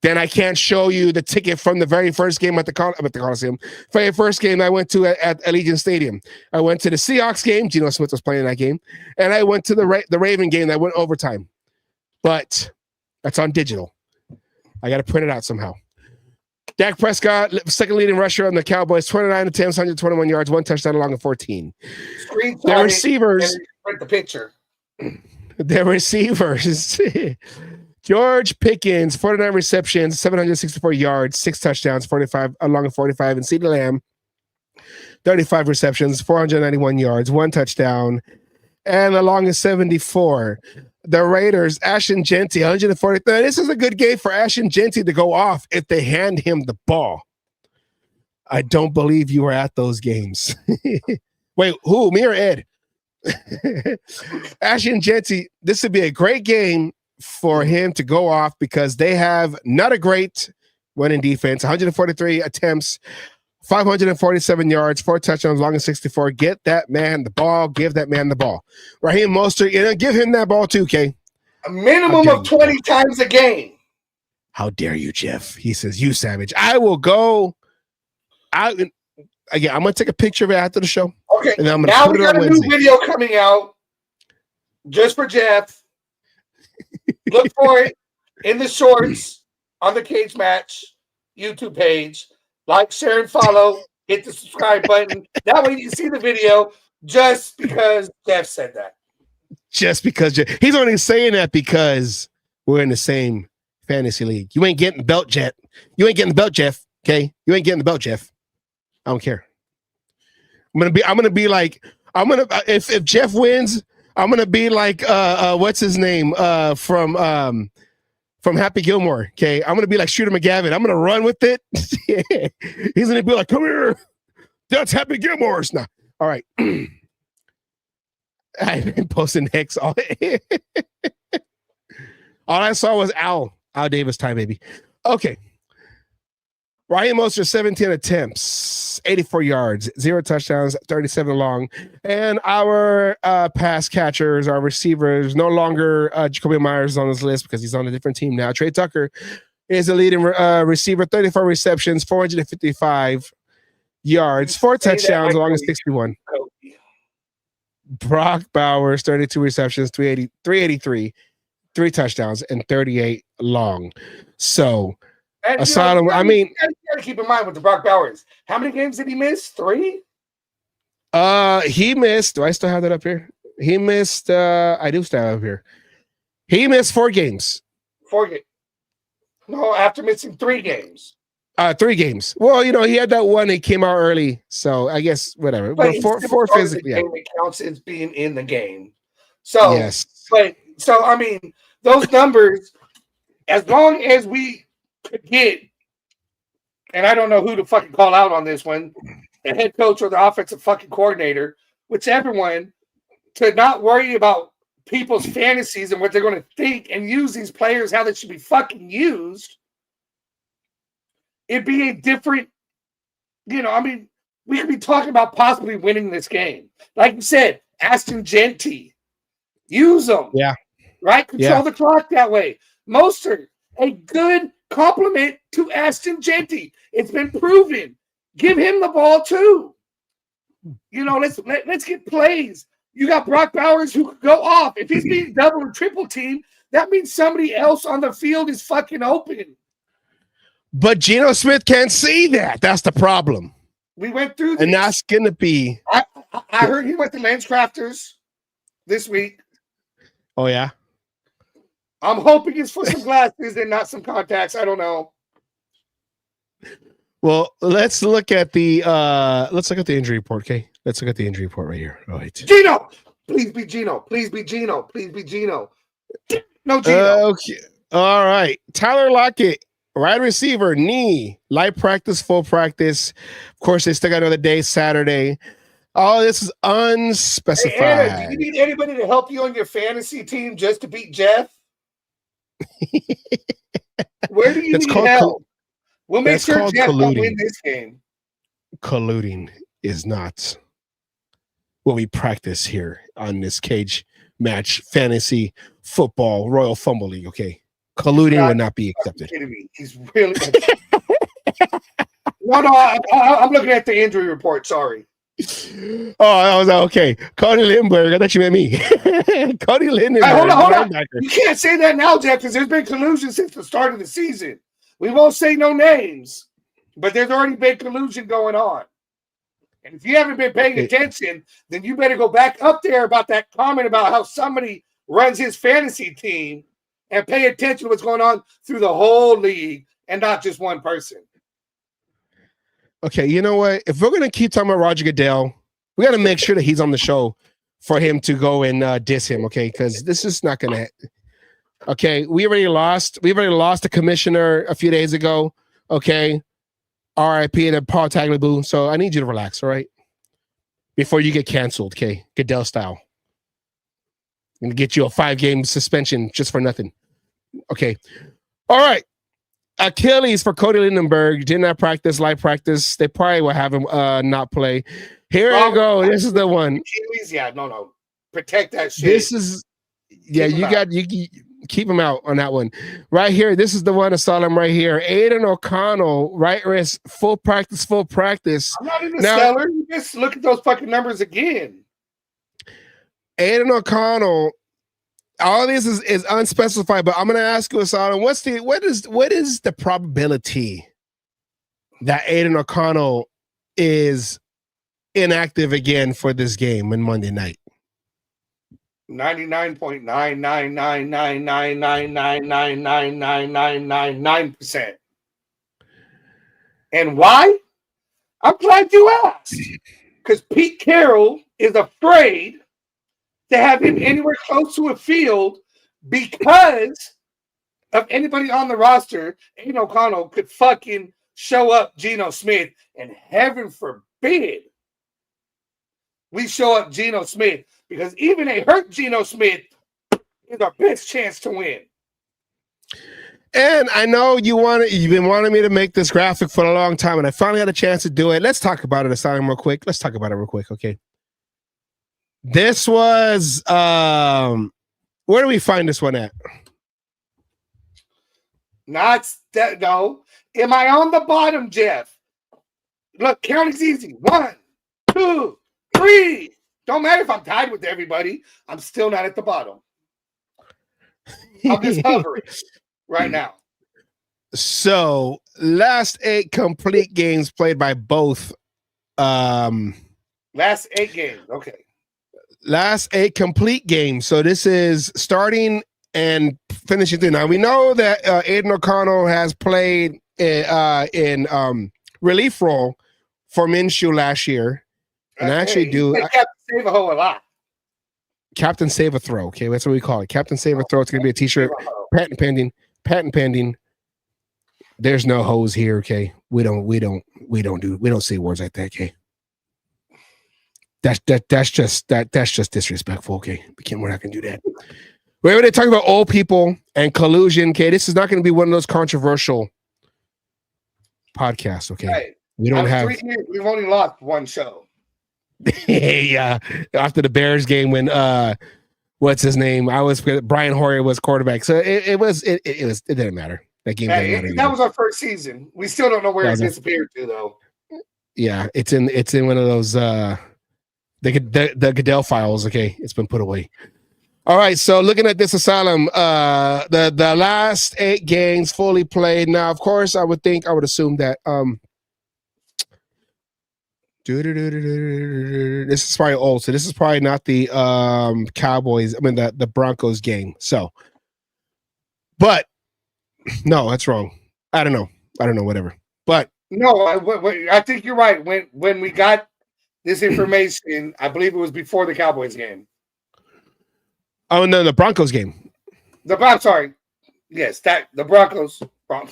H: then I can't show you the ticket from the very first game at the Coliseum. Very first game I went to at Allegiant Stadium. I went to the Seahawks game. Geno Smith was playing that game. And I went to the Raven game that went overtime. But that's on digital. I got to print it out somehow. Dak Prescott, second leading rusher on the Cowboys, 29 attempts, 121 yards, 1 touchdown along with 14. The receivers.
G: Print the picture.
H: The receivers. George Pickens, 49 receptions, 764 yards, 6 touchdowns, 45 along with 45. And CeeDee Lamb, 35 receptions, 491 yards, 1 touchdown, and along with 74. The Raiders, Ashton Jeanty, 140. This is a good game for Ashton Jeanty to go off if they hand him the ball. I don't believe you were at those games. Wait, who? Me or Ed? Ashton Jeanty, this would be a great game for him to go off because they have not a great winning defense. 143 attempts, 547 yards, 4 touchdowns, long as 64. Get that man the ball. Give that man the ball. Raheem Mostert, give him that ball too, Kay.
G: A minimum of 20 times a game.
H: How dare you, Jeff? He says, you savage. I will go out. Again, I'm going to take a picture of it after the show.
G: Okay,
H: and then I'm
G: now we got a new video coming out just for Jeff. Look for it in the shorts on the Cage Match YouTube page. Like, share, and follow. Hit the subscribe button. That way you can see the video just because Jeff said that.
H: Just because he's only saying that because we're in the same fantasy league. You ain't getting the belt, Jet. You ain't getting the belt, Jeff. Okay, you ain't getting the belt, Jeff. I don't care. I'm gonna be like if Jeff wins, I'm gonna be like what's his name from Happy Gilmore. Okay, I'm gonna be like Shooter McGavin. I'm gonna run with it. He's gonna be like, come here, that's Happy Gilmore's now. All right. I've been posting next. All I saw was Al Davis time, baby. Okay. Ryan Mostert, 17 attempts, 84 yards, 0 touchdowns, 37 long. And our pass catchers, our receivers, no longer Jacoby Myers is on this list because he's on a different team now. Trey Tucker is the leading receiver, 34 receptions, 455 yards, 4 touchdowns, along with 61. Brock Bowers, 32 receptions, 383, 3 touchdowns, and 38 long. So, Asylum,
G: you gotta keep in mind with the Brock Bowers. How many games did he miss? 3?
H: He missed. Do I still have that up here? He missed. I do still have it up here. He missed 4 games.
G: 4 games. No, after missing 3 games.
H: 3 games. Well, he had that one that came out early, so I guess whatever.
G: But
H: four physically.
G: Yeah. It counts as being in the game. So,
H: yes.
G: So I mean, those numbers, as long as we could get, and I don't know who to fucking call out on this one, the head coach or the offensive fucking coordinator, whichever one, to not worry about people's fantasies and what they're going to think and use these players how they should be fucking used. It'd be a different, I mean, we could be talking about possibly winning this game. Like you said, Aston Genty. Use them.
H: Yeah.
G: Right? Control the clock that way. Mostert, a good compliment to Aston Genty. It's been proven. Give him the ball too. Let's get plays. You got Brock Bowers who could go off. If he's being double or triple teamed, that means somebody else on the field is fucking open.
H: But Geno Smith can't see that. That's the problem.
G: We went through this.
H: And that's going to be.
G: I heard he went to LensCrafters this week.
H: Oh, yeah?
G: I'm hoping it's for some glasses and not some contacts. I don't know.
H: Well, let's look at the injury report, okay? Let's look at the injury report right here. All right.
G: Geno! Please be Geno. Please be Geno. Please be Geno. No Geno.
H: Okay. All right. Tyler Lockett. Wide receiver, knee, light practice, full practice. Of course, they still got another day, Saturday. All this is unspecified.
G: Hey, Anna, do you need anybody to help you on your fantasy team just to beat Jeff? Where do you need help? We'll make sure Jeff will win this game.
H: Colluding is not what we practice here on this Cage Match Fantasy Football Royal Fumble League, okay? Colluding would not be accepted.
G: He's really. No, I'm looking at the injury report. Sorry.
H: Oh, I was okay. Cody Lindbergh. I thought you meant me. Cody Lindbergh.
G: Hey, hold on. You can't say that now, Jeff, because there's been collusion since the start of the season. We won't say no names, but there's already been collusion going on. And if you haven't been paying attention, then you better go back up there about that comment about how somebody runs his fantasy team. And pay attention to what's going on through the whole league and not just one person.
H: Okay, you know what? If we're going to keep talking about Roger Goodell, we got to make sure that he's on the show for him to go and diss him, okay? Because this is not going to... Okay, we already lost the commissioner a few days ago, okay? RIP and then Paul Tagliabue. So I need you to relax, all right? Before you get canceled, okay? Goodell style. I'm going to get you a 5-game suspension just for nothing. Okay. All right. Achilles for Cody Lindenberg. Did not practice, live practice. They probably will have him not play. Here we go. This is the one.
G: Achilles, no. Protect that shit.
H: This is, you keep him out on that one. Right here. This is the one I saw him right here. Aiden O'Connell, right wrist, full practice.
G: I'm not even stellar. You just look at those fucking numbers again.
H: Aiden O'Connell, all this is unspecified, but I'm going to ask you, Asylum, what is the probability that Aiden O'Connell is inactive again for this game on Monday night?
G: 99.9999999999999%. And why? I'm glad you asked. Because Pete Carroll is afraid to have him anywhere close to a field because of anybody on the roster. Aiden O'Connell could fucking show up Geno Smith, and heaven forbid we show up Geno Smith, because even a hurt Geno Smith is our best chance to win.
H: And I know you've been wanting me to make this graphic for a long time, and I finally had a chance to do it. Let's talk about it real quick. Okay. This was where do we find this one at?
G: No. Am I on the bottom, Jeff? Look, counting's easy. 1, 2, 3. Don't matter if I'm tied with everybody. I'm still not at the bottom. I'm just hovering right now.
H: So, last 8 complete games played by both.
G: Last 8 games. Okay.
H: Last 8 complete games. So this is starting and finishing through. Now we know that Aiden O'Connell has played in relief role for Minshew last year, and I actually
G: Captain Save a Ho a lot.
H: Captain Save a Throw. Okay, that's what we call it. Captain Save a Throw. It's gonna be a T-shirt. Patent pending. There's no hose here. Okay, we don't say words like that. Okay. That's just disrespectful. Okay, we're not gonna do that. We're talking about old people and collusion. Okay, this is not going to be one of those controversial podcasts. Okay,
G: right.
H: We don't have.
G: 3 years, we've only lost 1 show.
H: Yeah, after the Bears game when what's his name? Brian Hoyer was quarterback, so it didn't matter. That game didn't matter.
G: That was our first season. We still don't know where it disappeared to, though.
H: Yeah, it's in one of those the Goodell files. Okay, it's been put away. All right, so looking at this asylum, the last 8 games fully played. Now, of course, I would assume that this is probably old, so this is probably not the Cowboys. I mean the Broncos game. So, but no, that's wrong. I don't know. Whatever. But
G: no, I think you're right. When we got this information, I believe it was before the Cowboys game.
H: Oh no, the Broncos game.
G: I'm sorry. Yes, the Broncos. All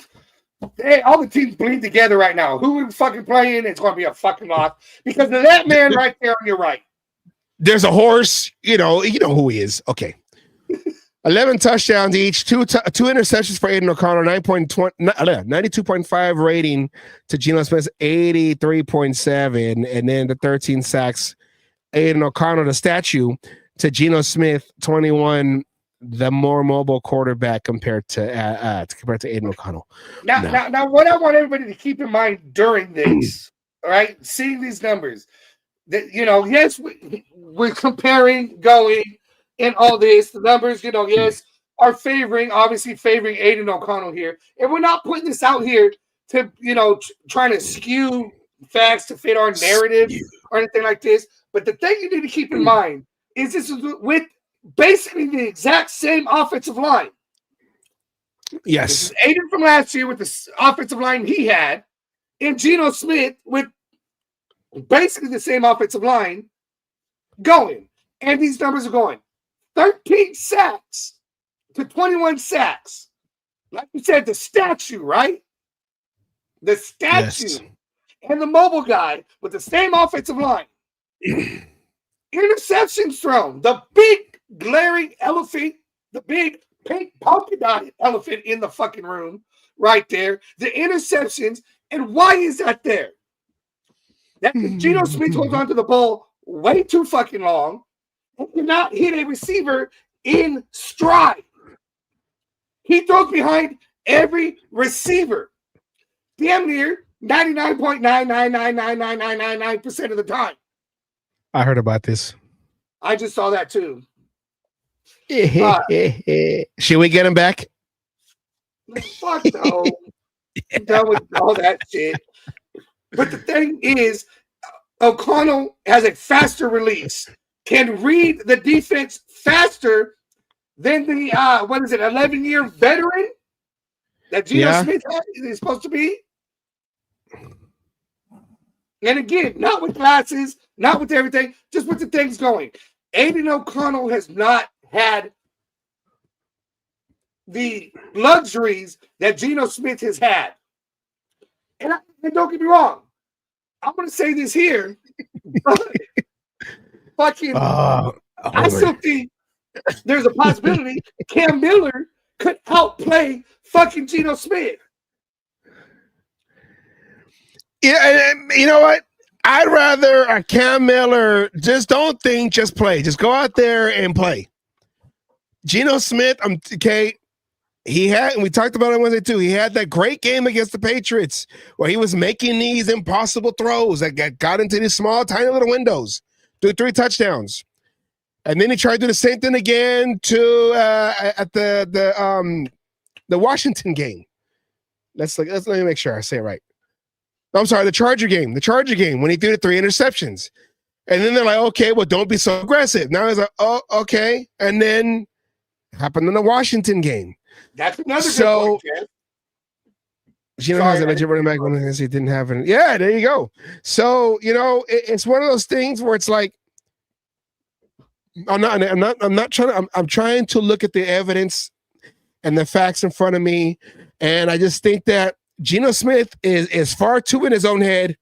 G: the teams bleed together right now. Who we're fucking playing, it's going to be a fucking loss because of that man right there on your right.
H: There's a horse. You know who he is. Okay. 11 touchdowns each, two interceptions for Aiden O'Connell, 92.5 rating to Geno Smith's 83.7, and then the 13 sacks. Aiden O'Connell, the statue, to Geno Smith, 21, the more mobile quarterback compared to Aiden O'Connell.
G: Now, what I want everybody to keep in mind during this, all right, seeing these numbers, that yes, we're comparing, going, and all this. The numbers, yes, are obviously favoring Aiden O'Connell here, and we're not putting this out here to trying to skew facts to fit our narrative or anything like this. But the thing you need to keep in mind is this is with basically the exact same offensive line.
H: Yes.
G: This is Aiden from last year with the offensive line he had, and Geno Smith with basically the same offensive line going. And these numbers are going 13 sacks to 21 sacks. Like you said, the statue, right? The statue. Yes. And the mobile guy with the same offensive line. Interceptions thrown. The big glaring elephant, the big pink polka dot elephant in the fucking room right there. The interceptions. And why is that there? That Geno Smith holds onto the ball way too fucking long and cannot hit a receiver in stride. He throws behind every receiver. Damn near 99.9999999% of the time.
H: I heard about this.
G: I just saw that too.
H: Should we get him back?
G: Fuck no. I'm done with all that shit. But the thing is, O'Connell has a faster release. can read the defense faster than the 11-year veteran that Geno Smith is supposed to be. And again, not with glasses, not with everything, just with the things going. Aiden O'Connell has not had the luxuries that Geno Smith has had. And don't get me wrong, I'm going to say this here. I still think there's a possibility Cam Miller could outplay fucking Geno Smith.
H: Yeah, you know what? I'd rather a Cam Miller just don't think, just play. Just go out there and play. Geno Smith, okay, he had, and we talked about it Wednesday too, he had that great game against the Patriots where he was making these impossible throws that got into these small, tiny little windows, 3 touchdowns. And then he tried to do the same thing again at the Washington game. Let me make sure I say it right. I'm sorry, the Charger game when he threw the 3 interceptions. And then they're like, okay, well, don't be so aggressive. Now he's like, oh, okay. And then it happened in the Washington game.
G: That's another good point, Jeff.
H: Geno has a legit running back when he didn't have it. Yeah, there you go. So, it's one of those things where it's like, I'm trying to look at the evidence and the facts in front of me. And I just think that Geno Smith is far too in his own head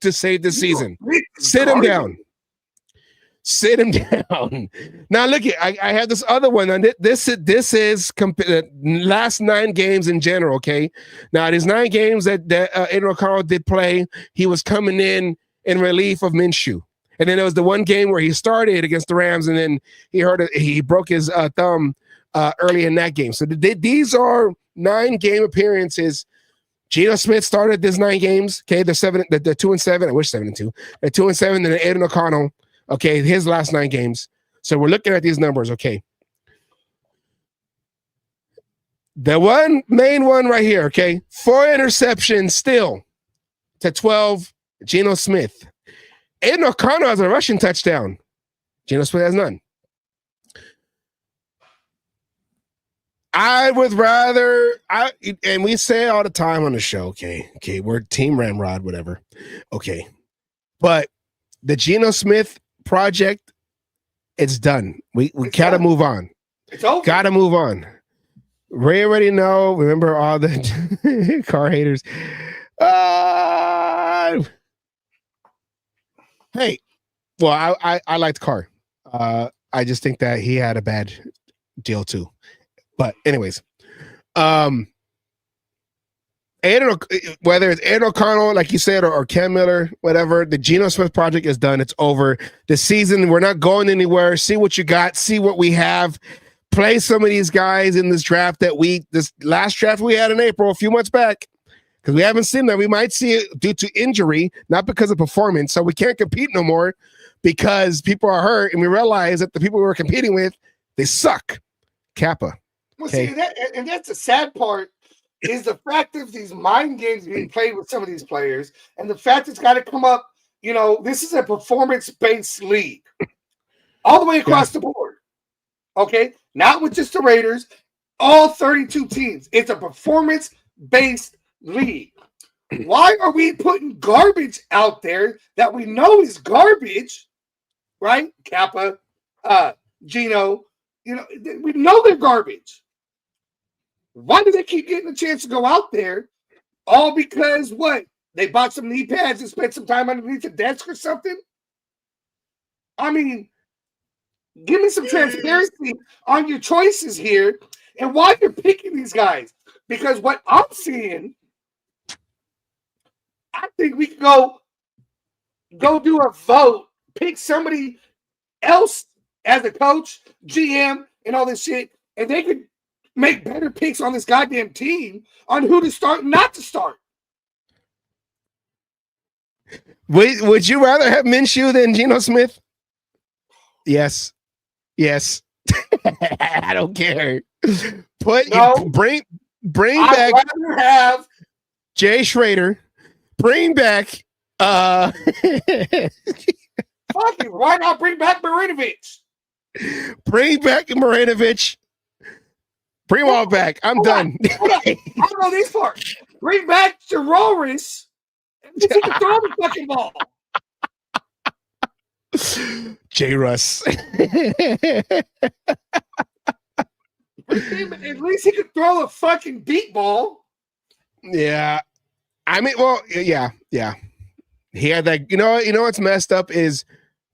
H: to save this season. Sit him down. Sit him down. Now look, I have this other one, and this is last 9 games in general. Okay, now there's 9 games that Aiden O'Connell did play. He was coming in relief of Minshew, and then there was the one game where he started against the Rams, and then he broke his thumb early in that game. So these are 9 game appearances. Geno Smith started this 9 games. Okay, they're 2-7. I wish 7-2. They're 2-7. Then Aiden O'Connell. Okay, his last 9 games. So we're looking at these numbers. Okay, the main one right here. Okay, 4 interceptions still to 12. Geno Smith. Aiden O'Connell has a rushing touchdown. Geno Smith has none. I would rather, and we say it all the time on the show, okay, we're Team Ramrod, whatever, okay, but the Geno Smith project, it's done. We gotta move on.
G: It's over.
H: Gotta move on. Ray already know. Remember all the car haters. Hey, well, I liked Carr. I just think that he had a bad deal too. But anyways, whether it's Aiden O'Connell, like you said, or Cam Miller, whatever, the Geno Smith project is done. It's over. The season, we're not going anywhere. See what you got. See what we have. Play some of these guys in this draft this last draft we had in April, a few months back, because we haven't seen that. We might see it due to injury, not because of performance. So we can't compete no more because people are hurt, and we realize that the people we were competing with, they suck. Kappa.
G: Well, see, that's the sad part is the fact of these mind games being played with some of these players, and the fact it's got to come up. This is a performance-based league, all the way across the board. Okay, not with just the Raiders, all 32 teams. It's a performance-based league. Why are we putting garbage out there that we know is garbage? Right, Kappa, Geno. We know they're garbage. Why do they keep getting a chance to go out there? All because what? They bought some knee pads and spent some time underneath the desk or something? I mean, give me some transparency on your choices here and why you're picking these guys. Because what I'm seeing, I think we can go do a vote, pick somebody else as a coach, GM, and all this shit, and they could make better picks on this goddamn team on who to start and not to start.
H: Would you rather have Minshew than Geno Smith? Yes. I don't care. Bring back
G: have
H: Jay Schrader. Bring back
G: Fuck it. Why not bring back Marinovich?
H: Bring back Marinovich. Bring them all back. I'm done.
G: Hold on. I don't know these parts. Bring back Jaroris. He can throw the fucking ball.
H: J. Russ.
G: At least he could throw a fucking deep ball.
H: Yeah. I mean, well, yeah. He had that. You know what's messed up is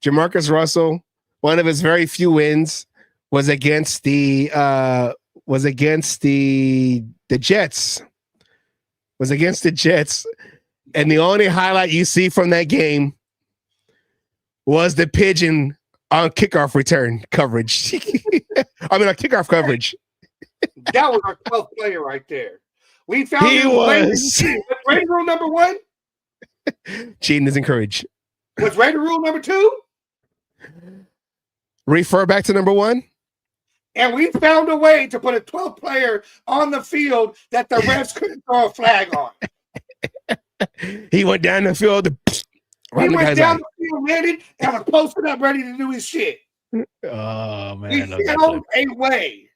H: Jamarcus Russell. One of his very few wins was against the Jets. Was against the Jets, and the only highlight you see from that game was the pigeon on kickoff return coverage. I mean, on kickoff coverage.
G: That was our 12th player right there. We found
H: He was.
G: Rating rule number 1.
H: Cheating is encouraged.
G: Was rating rule number 2?
H: Refer back to number 1.
G: And we found a way to put a 12th player on the field that the refs couldn't throw a flag on.
H: He went down the field.
G: He went down the field, ready, and was posted up, ready to do his shit.
H: Oh man,
G: we found a way.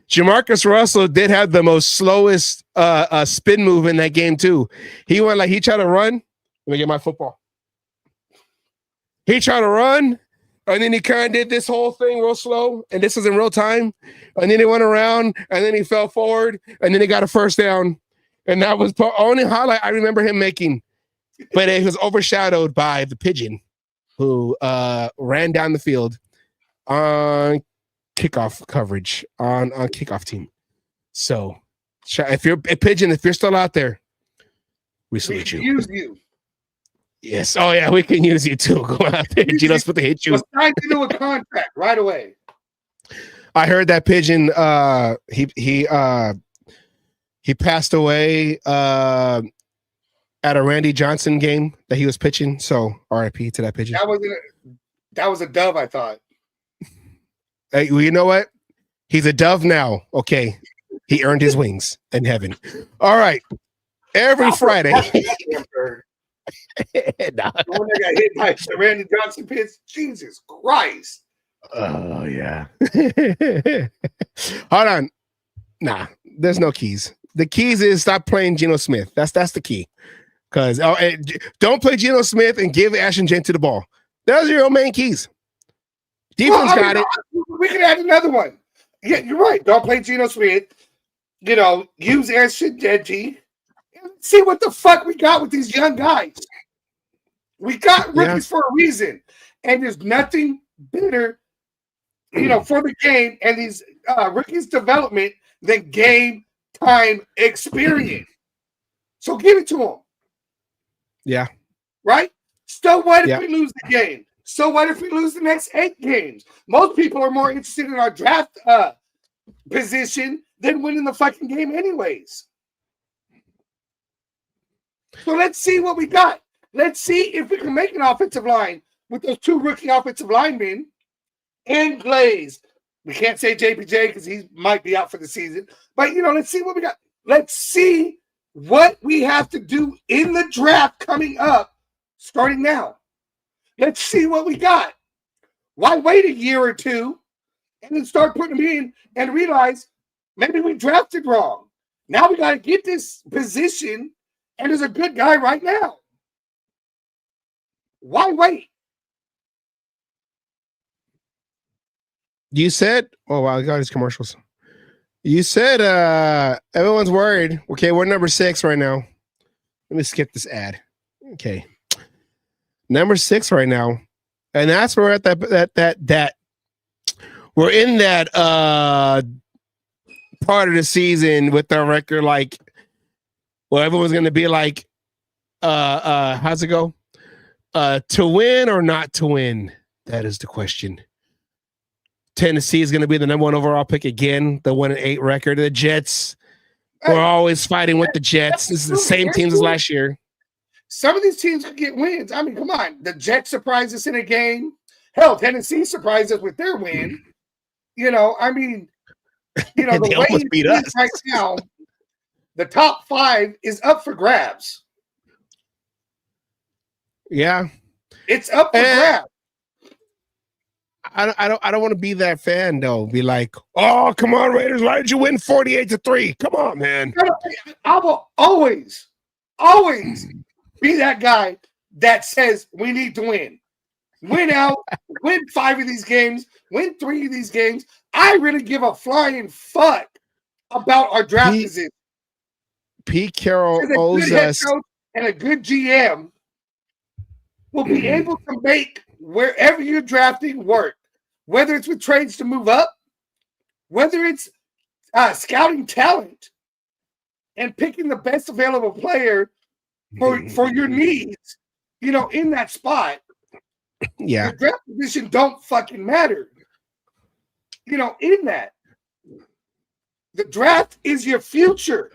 H: Jamarcus Russell did have the most slowest spin move in that game too. He tried to run. Let me get my football. He tried to run, and then he kind of did this whole thing real slow, and this was in real time. And then he went around, and then he fell forward, and then he got a first down. And that was the only highlight I remember him making. But it was overshadowed by the pigeon who ran down the field on kickoff coverage on kickoff team. So if you're a pigeon, if you're still out there, we salute you.
G: Use you.
H: Yes. Oh yeah, we can use you too. Go out there. Gino's supposed to hit you.
G: It's time to do a contract right away.
H: I heard that pigeon. He passed away at a Randy Johnson game that he was pitching. So RIP to that pigeon.
G: That was a dove, I thought.
H: Hey, well, you know what? He's a dove now. Okay. He earned his wings in heaven. All right. Every Friday.
G: The one that got hit by the Randy Johnson pitch. Jesus Christ.
H: Oh, yeah. Hold on. Nah, there's no keys. The keys is stop playing Geno Smith. That's the key. Because don't play Geno Smith and give Ashton Jen to the ball. Those are your main keys. Defense got it.
G: We can add another one. Yeah, you're right. Don't play Geno Smith. Use Ashton Jen. See what the fuck we got with these young guys. We got rookies for a reason. And there's nothing better, for the game and these rookies' development than game time experience. So give it to them.
H: Yeah.
G: Right? So what if we lose the game? So what if we lose the next 8 games? Most people are more interested in our draft position than winning the fucking game anyways. So let's see what we got. Let's see if we can make an offensive line with those 2 rookie offensive linemen and Glaze. We can't say JPJ because he might be out for the season. But, let's see what we got. Let's see what we have to do in the draft coming up starting now. Let's see what we got. Why wait a year or 2 and then start putting them in and realize maybe we drafted wrong. Now we got to get this position, and there's a good guy right now. Why wait?
H: You said, oh wow, I got these commercials. You said everyone's worried. Okay, we're number 6 right now. Let me skip this ad. Okay. Number 6 right now. And that's where we're at that we're in that part of the season with our record everyone's gonna be like how's it go? To win or not to win? That is the question. Tennessee is going to be the number 1 overall pick again, the 1-8 record. The Jets, we're always fighting with the Jets. This is the same teams as last year.
G: Some of these teams could get wins. I mean, come on. The Jets surprised us in a game. Hell, Tennessee surprised us with their win. The
H: They
G: way
H: almost beat us
G: right now, the top 5 is up for grabs.
H: Yeah.
F: It's up for grabs.
H: I don't want to be that fan though. Be like, oh, come on, Raiders, why did you win 48-3? Come on, man.
F: I will always be that guy that says we need to win. Win out, win 5 of these games, win 3 of these games. I really give a flying fuck about our draft position.
H: Pete Carroll owes us,
F: and a good GM will be able to make wherever you're drafting work, whether it's with trades to move up, whether it's scouting talent and picking the best available player for your needs, in that spot.
H: Yeah.
F: Your draft position don't fucking matter. In that. The draft is your future.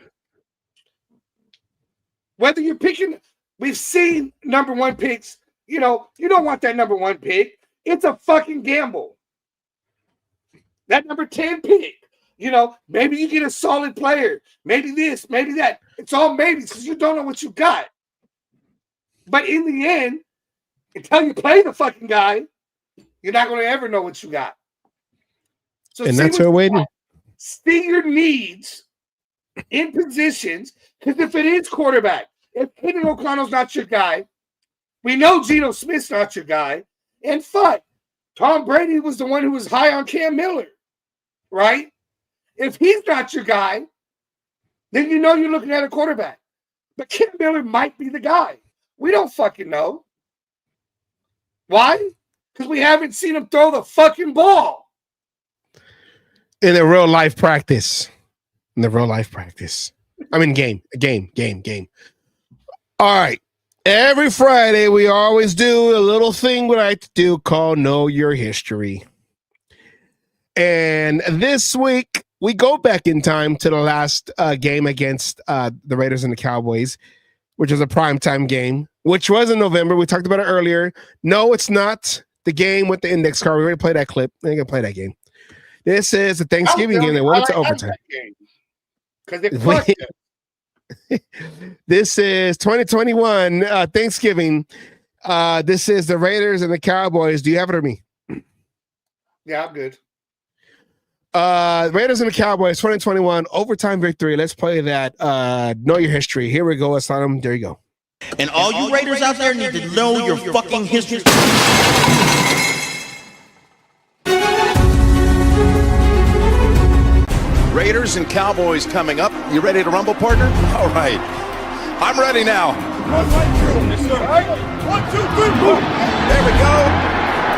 F: Whether you're picking, we've seen number 1 picks, you don't want that number 1 pick. It's a fucking gamble. That number 10 pick, maybe you get a solid player. Maybe this, maybe that. It's all maybes because you don't know what you got. But in the end, until you play the fucking guy, you're not going to ever know what you got. So
H: and that's our waiting.
F: See your needs in positions, because if it is quarterback, if Hayden O'Connell's not your guy, we know Geno Smith's not your guy, and fuck, Tom Brady was the one who was high on Cam Miller, right? If he's not your guy, then you're looking at a quarterback. But Cam Miller might be the guy. We don't fucking know. Why? Because we haven't seen him throw the fucking ball.
H: In a real life practice. I mean, game. All right. Every Friday, we always do a little thing we like to do called Know Your History. And this week, we go back in time to the last game against the Raiders and the Cowboys, which was a primetime game, which was in November. We talked about it earlier. No, it's not the game with the index card. We already played that clip. I ain't going to play that game. This is a Thanksgiving game that went to overtime. This is 2021 Thanksgiving. This is the Raiders and the Cowboys. Do you have it or me?
F: Yeah, I'm good.
H: Raiders and the Cowboys 2021 overtime victory. Let's play that. Know your history. Here we go, Asylum. There you go.
M: And all you Raiders out there need to know your fucking history.
N: Raiders and Cowboys coming up. You ready to rumble, partner? All right. I'm ready now. 1, 2, 3, boom. There we go.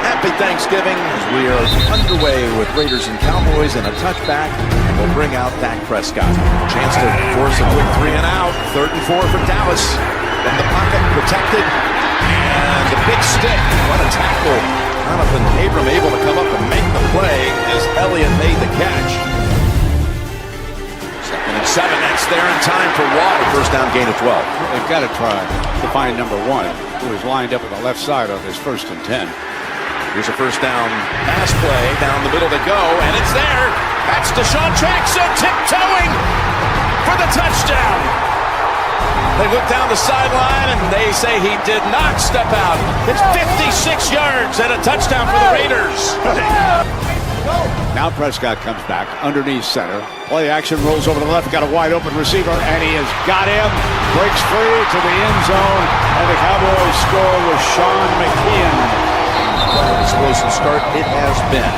N: Happy Thanksgiving as we are underway with Raiders and Cowboys and a touchback. And we'll bring out Dak Prescott. Chance to force a quick 3 and out. 3rd and 4 for Dallas. From the pocket, protected. And the big stick. What a tackle. Jonathan Abram able to come up and make the play as Elliott made the catch. 2nd and 7. That's there in time for Watt. First down gain of 12.
O: They've got to try to find number 1, who is lined up on the left side on this 1st and 10.
N: Here's a first down pass play down the middle to go, and it's there. That's Deshaun Jackson tiptoeing for the touchdown. They look down the sideline and they say he did not step out. It's 56 yards and a touchdown for the Raiders.
O: Now Prescott comes back underneath center. Play action rolls over to the left. Got a wide open receiver, and he has got him. Breaks free to the end zone, and the Cowboys score with Sean McKeon.
N: What an explosive start it has been.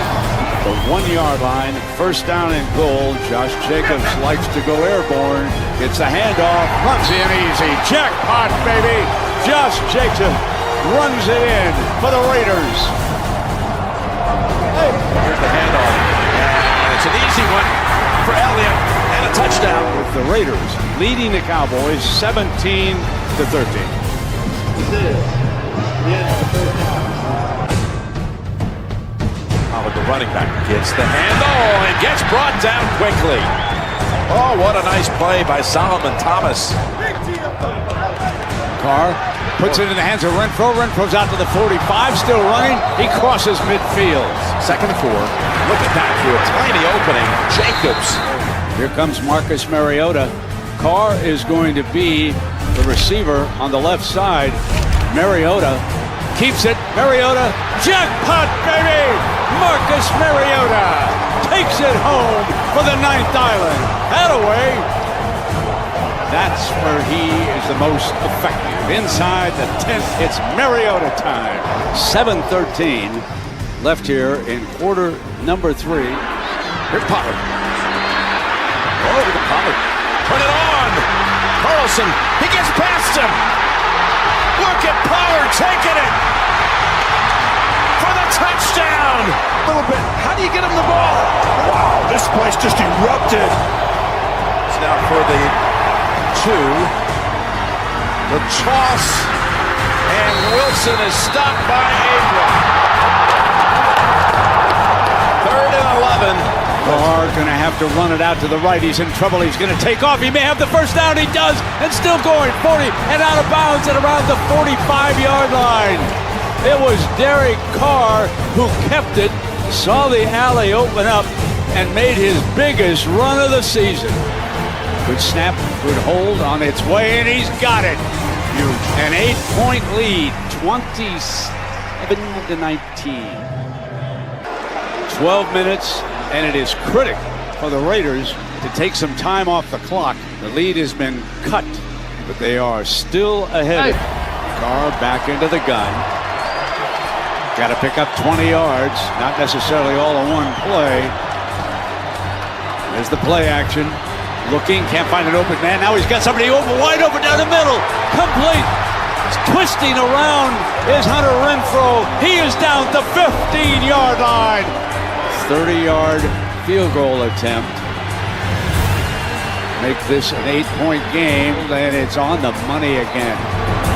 O: The 1-yard line, first down and goal. Josh Jacobs likes to go airborne. Gets a handoff, runs in easy. Jackpot, baby. Josh Jacobs runs it in for the Raiders.
N: Here's the handoff. And it's an easy one for Elliott and a touchdown.
O: With the Raiders leading the Cowboys 17-13.
N: The running back gets the handle and gets brought down quickly. Oh, what a nice play by Solomon Thomas.
O: Carr puts it in the hands of Renfro. Renfro's out to the 45, still running. He crosses midfield.
N: 2nd and 4. Look at that through a tiny opening. Jacobs.
O: Here comes Marcus Mariota. Carr is going to be the receiver on the left side. Mariota keeps it. Mariota, jackpot, baby! Marcus Mariota takes it home for the 9th island. Attaway. That's where he is the most effective. Inside the 10th, it's Mariota time. 7:13 left here in quarter number 3. Here's Pollard. Over to Pollard. Put it on! Carlson, he gets past him! Look at Pollard taking it! For the touchdown! A little bit. How do you get him the ball? Wow, this place just erupted. It's now for the 2. The toss. And Wilson is stopped by Abram. 3rd and 11. Carr gonna have to run it out to the right. He's in trouble. He's gonna take off. He may have the first down. He does. And still going 40 and out of bounds at around the 45-yard line. It was Derek Carr who kept it, saw the alley open up, and made his biggest run of the season. Good snap, good hold on its way, and he's got it. Huge. An 8-point lead, 27-19. 12 minutes, and it is critical for the Raiders to take some time off the clock. The lead has been cut, but they are still ahead. Carr back into the gun. Got to pick up 20 yards, not necessarily all in one play. There's the play action. Looking, can't find an open man. Now he's got somebody wide open down the middle. Complete. Twisting around is Hunter Renfrow. He is down the 15-yard line. 30-yard field goal attempt. Make this an 8-point game, and it's on the money again.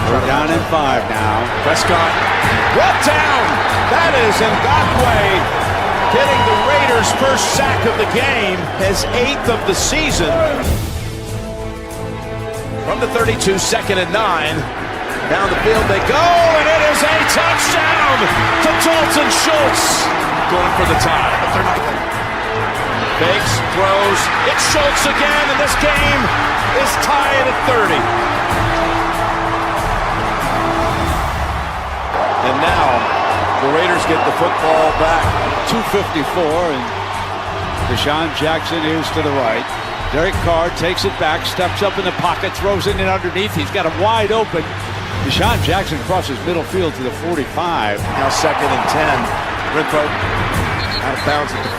O: We're down in 5 now. Prescott brought down. That is Ngakoue getting the Raiders' first sack of the game, his 8th of the season. From the 32, 2nd and 9. Down the field they go, and it is a touchdown to Dalton Schultz. Going for the tie, but they're not going. Fakes, throws, it's Schultz again, and this game is tied at 30. And now the Raiders get the football back. 2:54, and Deshaun Jackson is to the right. Derek Carr takes it back, steps up in the pocket, throws it in underneath. He's got him wide open. Deshaun Jackson crosses middle field to the 45. Now 2nd and 10. Renfrow out of bounds at the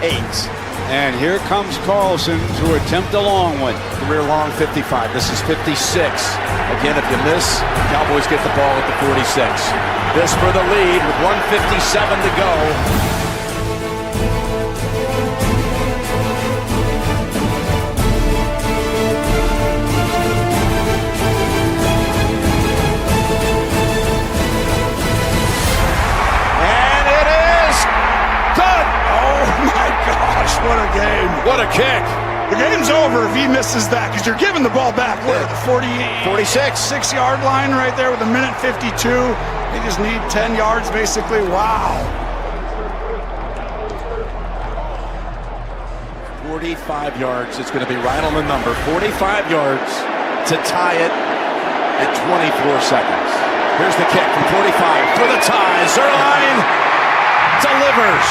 O: 38. And here comes Carlson to attempt a long one. Career long 55. This is 56. Again, if you miss, Cowboys get the ball at the 46. This for the lead with 1:57 to go. What a game. What a kick.
P: The game's over if he misses that because you're giving the ball back. Where? The 46. 6-yard line right there with 1:52. They just need 10 yards basically. Wow.
N: 45 yards. It's going to be right on the number. 45 yards to tie it at 24 seconds. Here's the kick from 45 for the tie. Zerline delivers.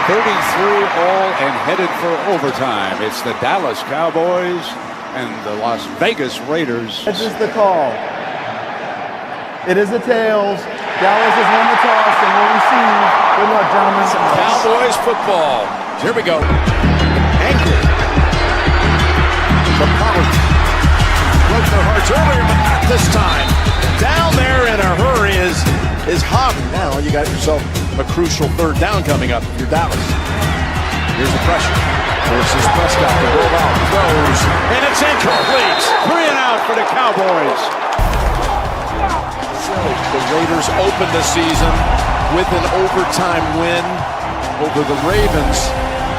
N: 33 all and headed for overtime. It's the Dallas Cowboys and the Las Vegas Raiders.
Q: This is the call. It is the tails. Dallas has won the toss and will receive. Good luck, gentlemen.
N: Cowboys football. Here we go. Angry. The Pollard broke their hearts earlier, but not this time. Down there in a hurry is Hobby. Now you got yourself a crucial 3rd down coming up if you're Dallas. Here's the pressure. Forces Prescott to roll out, throws, and it's incomplete. 3 and out for the Cowboys. The Raiders opened the season with an overtime win over the Ravens.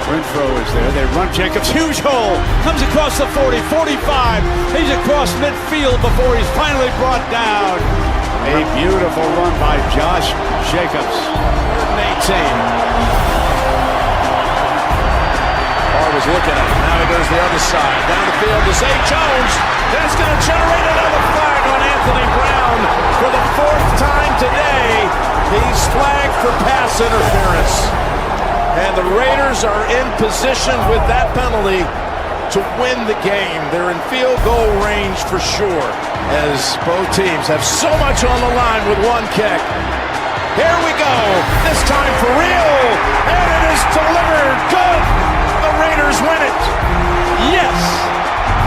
N: Renfrow is there. They run Jacobs. Huge hole. Comes across the 40, 45. He's across midfield before he's finally brought down. A beautiful run by Josh Jacobs. 18. Carr was looking at him. Now he goes the other side. Down the field to Zay Jones. That's going to generate another flag. flag on Anthony Brown for the 4th time today. He's flagged for pass interference. And the Raiders are in position with that penalty to win the game. They're in field goal range for sure, as both teams have so much on the line with one kick. Here we go, this time for real, and it is delivered. Good. The Raiders win it.
O: Yes,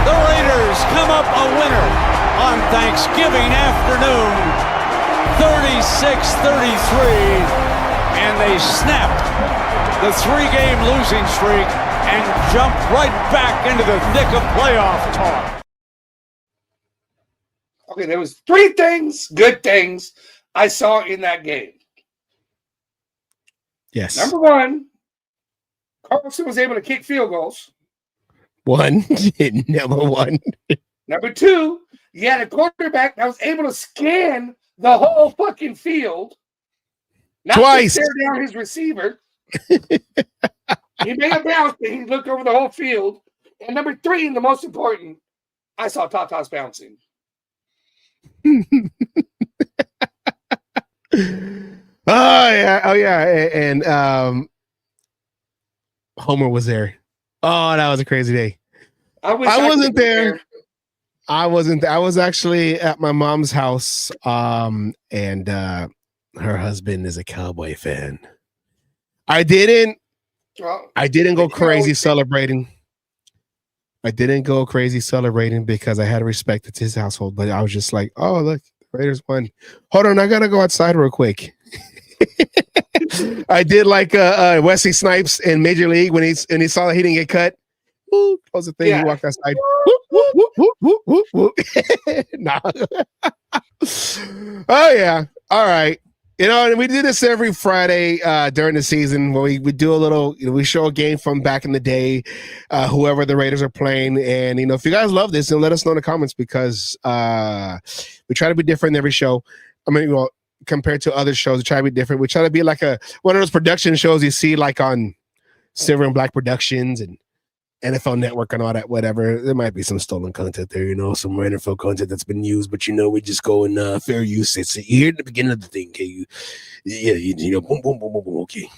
O: the Raiders come up a winner on Thanksgiving afternoon, 36-33, and they snapped the 3-game losing streak and jumped right back into the thick of playoff talk.
F: Okay, there was 3 things, good things, I saw in that game.
H: Yes.
F: Number 1, Carlson was able to kick field goals.
H: 1. Number 1.
F: Number 2, you had a quarterback that was able to scan the whole fucking field. Not
H: Twice.
F: Just tear down his receiver. He made a bounce, but he looked over the whole field. And number 3, and the most important, I saw Tatas bouncing.
H: Oh yeah, and Homer was there. Oh, that was a crazy day.
F: I
H: wasn't there. I wasn't. I was actually at my mom's house. And her husband is a Cowboy fan. I didn't go crazy celebrating. I didn't go crazy celebrating because I had to respect it's his household. But I was just like, oh look, the Raiders won. Hold on, I gotta go outside real quick. I did like Wesley Snipes in Major League when he saw that he didn't get cut. Woo, close the thing. Yeah. He walked outside. Nah. Oh yeah. All right. You know, and we do this every Friday during the season where we do a little, we show a game from back in the day, whoever the Raiders are playing. And, if you guys love this, then let us know in the comments because we try to be different every show. I mean, compared to other shows, we try to be different. We try to be like one of those production shows you see like on Silver and Black Productions and NFL Network and all that, whatever. There might be some stolen content there, some NFL content that's been used, but we just go in fair use. It's here at the beginning of the thing, okay? Boom, boom, boom, boom, boom, okay.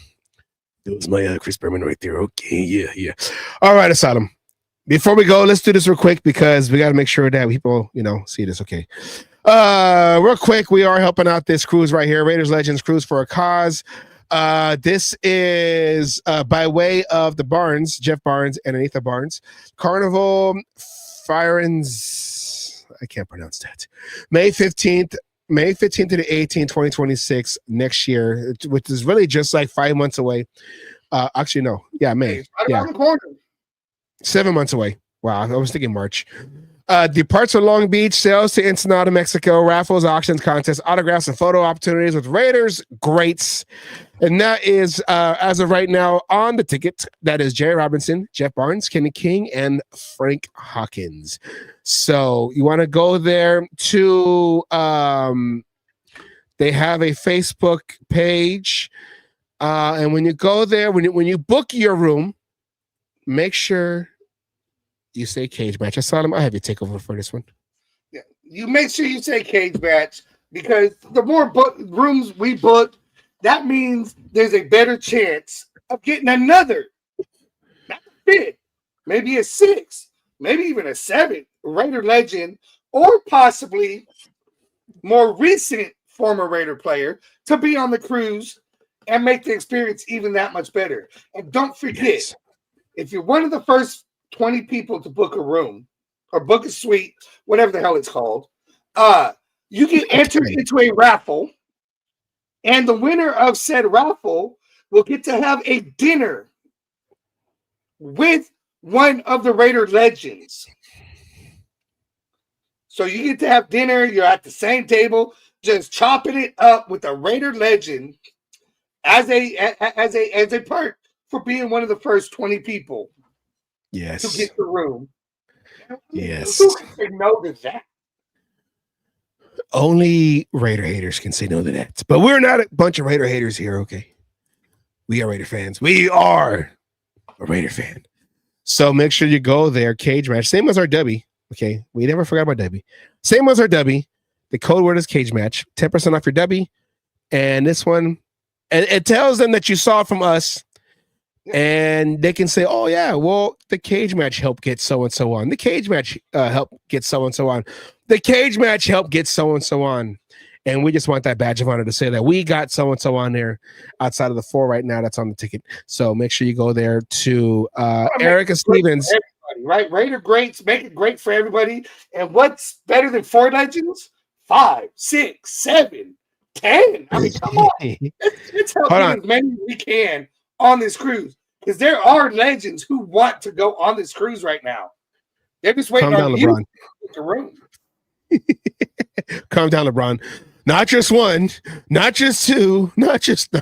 H: That was my Chris Berman right there, okay, yeah. All right, Asylum. Before we go, let's do this real quick because we got to make sure that people, see this, okay? Real quick, we are helping out this cruise right here, Raiders Legends Cruise for a Cause. This is by way of the Barnes, Jeff Barnes and Anita Barnes. Carnival Firens, I can't pronounce that. May 15th to the 18th, 2026 next year, which is really just like 5 months away. Actually, no. Yeah, May. Yeah. 7 months away. Wow, I was thinking March. Departs for Long Beach, sales to Ensenada, Mexico, raffles, auctions, contests, autographs, and photo opportunities with Raiders greats. And that is, as of right now, on the ticket. That is Jerry Robinson, Jeff Barnes, Kenny King, and Frank Hawkins. So you want to go there to, they have a Facebook page. And when you go there, when you book your room, make sure you say Cage Match. Asylum, I have you take over for this one.
F: Yeah, you make sure you say Cage Match because the more rooms we book, that means there's a better chance of getting another, not a 5th, maybe a 6th, maybe even a 7th Raider legend, or possibly more recent former Raider player to be on the cruise and make the experience even that much better. And don't forget, if you're one of the first 20 people to book a room or book a suite, whatever the hell it's called, you get entered into a raffle, and the winner of said raffle will get to have a dinner with one of the Raider legends. So you get to have dinner, you're at the same table, just chopping it up with a Raider legend as a perk for being one of the first 20 people.
H: Yes.
F: To get the room.
H: Yes.
F: Who can say no to that?
H: Only Raider haters can say no to that. But we're not a bunch of Raider haters here, okay? We are Raider fans. We are a Raider fan. So make sure you go there, Cage Match. Same as our Dubby. Okay, we never forgot about Dubby. Same as our Dubby. The code word is Cage Match. 10% off your Dubby. And this one, and it tells them that you saw it from us. And they can say, oh, yeah, well, the Cage Match helped get so-and-so on. The Cage Match helped get so-and-so on. The Cage Match helped get so-and-so on. And we just want that badge of honor to say that we got so-and-so on there outside of the 4 right now that's on the ticket. So make sure you go there to Ericka Stevens.
F: Right? Raider greats, make it great for everybody. And what's better than 4 legends? 5, 6, 7, 10. I mean, come on. Let's help as many as we can on this cruise. Because there are legends who want to go on this cruise right now. They're just waiting on you to get the room.
H: Calm down, LeBron. Not just 1, not just 2, not just go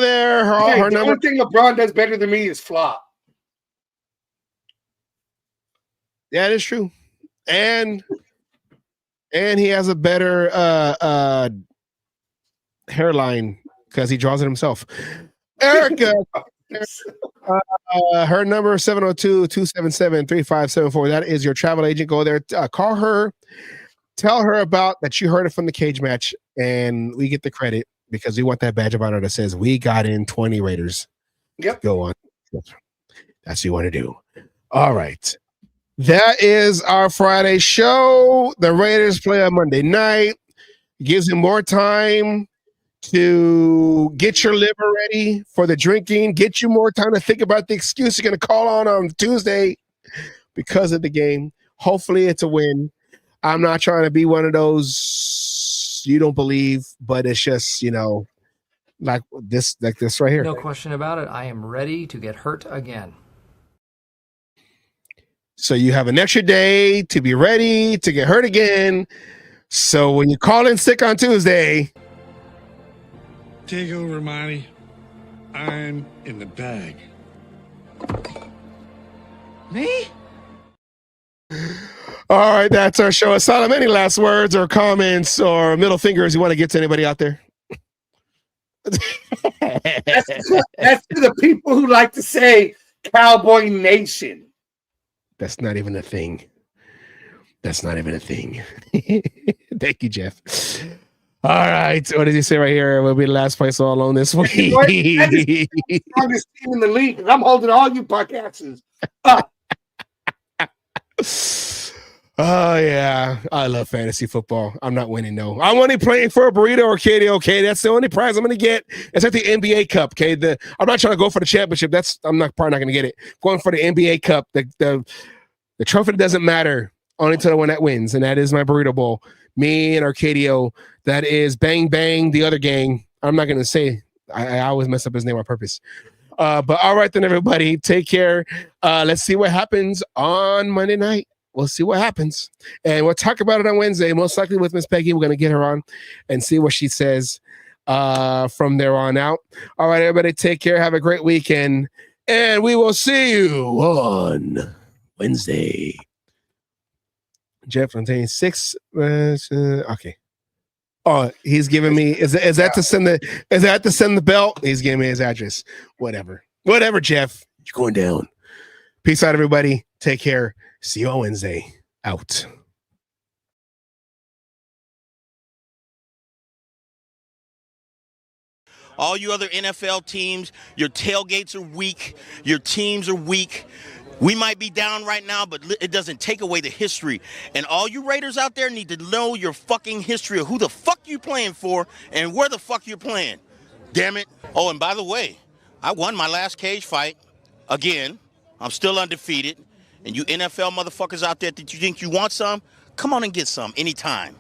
H: there. Her
F: the only thing LeBron does better than me is flop.
H: Yeah, it is true. And he has a better hairline because he draws it himself. Ericka, her number 702-277-3574. That is your travel agent. Go there, call her, tell her about that you heard it from the Cage Match, and we get the credit because we want that badge of honor that says we got in 20 Raiders.
F: Yep.
H: Go on. That's what you want to do. All right. That is our Friday show. The Raiders play on Monday night. Gives him more time to get your liver ready for the drinking, get you more time to think about the excuse you're going to call on Tuesday because of the game. Hopefully it's a win. I'm not trying to be one of those you don't believe, but it's just, like this right here.
R: No question about it. I am ready to get hurt again.
H: So you have an extra day to be ready to get hurt again. So when you call in sick on Tuesday,
S: take over, Monty. I'm in the bag.
H: Me? All right, that's our show. Asylum, any last words or comments or middle fingers you want to get to anybody out there?
F: That's to the people who like to say Cowboy Nation.
H: That's not even a thing. That's not even a thing. Thank you, Jeff. All right. What did he say right here? We'll be the last place all alone this week.
F: The strongest team in the league. I'm holding all you podcasters up.
H: Oh, yeah. I love fantasy football. I'm not winning, no. I'm only playing for a burrito or KD, okay? That's the only prize I'm going to get. It's like the NBA Cup, okay? I'm not trying to go for the championship. I'm probably not going to get it. Going for the NBA Cup. The trophy doesn't matter only to the one that wins, and that is my burrito bowl. Me and Arcadio. That is Bang Bang, the other gang. I'm not going to say. I always mess up his name on purpose. But all right then, everybody. Take care. Let's see what happens on Monday night. We'll see what happens. And we'll talk about it on Wednesday, most likely with Miss Peggy. We're going to get her on and see what she says from there on out. All right, everybody. Take care. Have a great weekend. And we will see you on Wednesday. Jeff, I'm saying 6. Okay. Oh, he's giving me is that to send the belt? He's giving me his address. Whatever, Jeff. You're going down. Peace out, everybody. Take care. See you on Wednesday. Out.
M: All you other NFL teams, your tailgates are weak. Your teams are weak. We might be down right now, but it doesn't take away the history. And all you Raiders out there need to know your fucking history of who the fuck you playing for and where the fuck you're playing. Damn it. Oh, and by the way, I won my last cage fight. Again, I'm still undefeated. And you NFL motherfuckers out there that you think you want some, come on and get some anytime.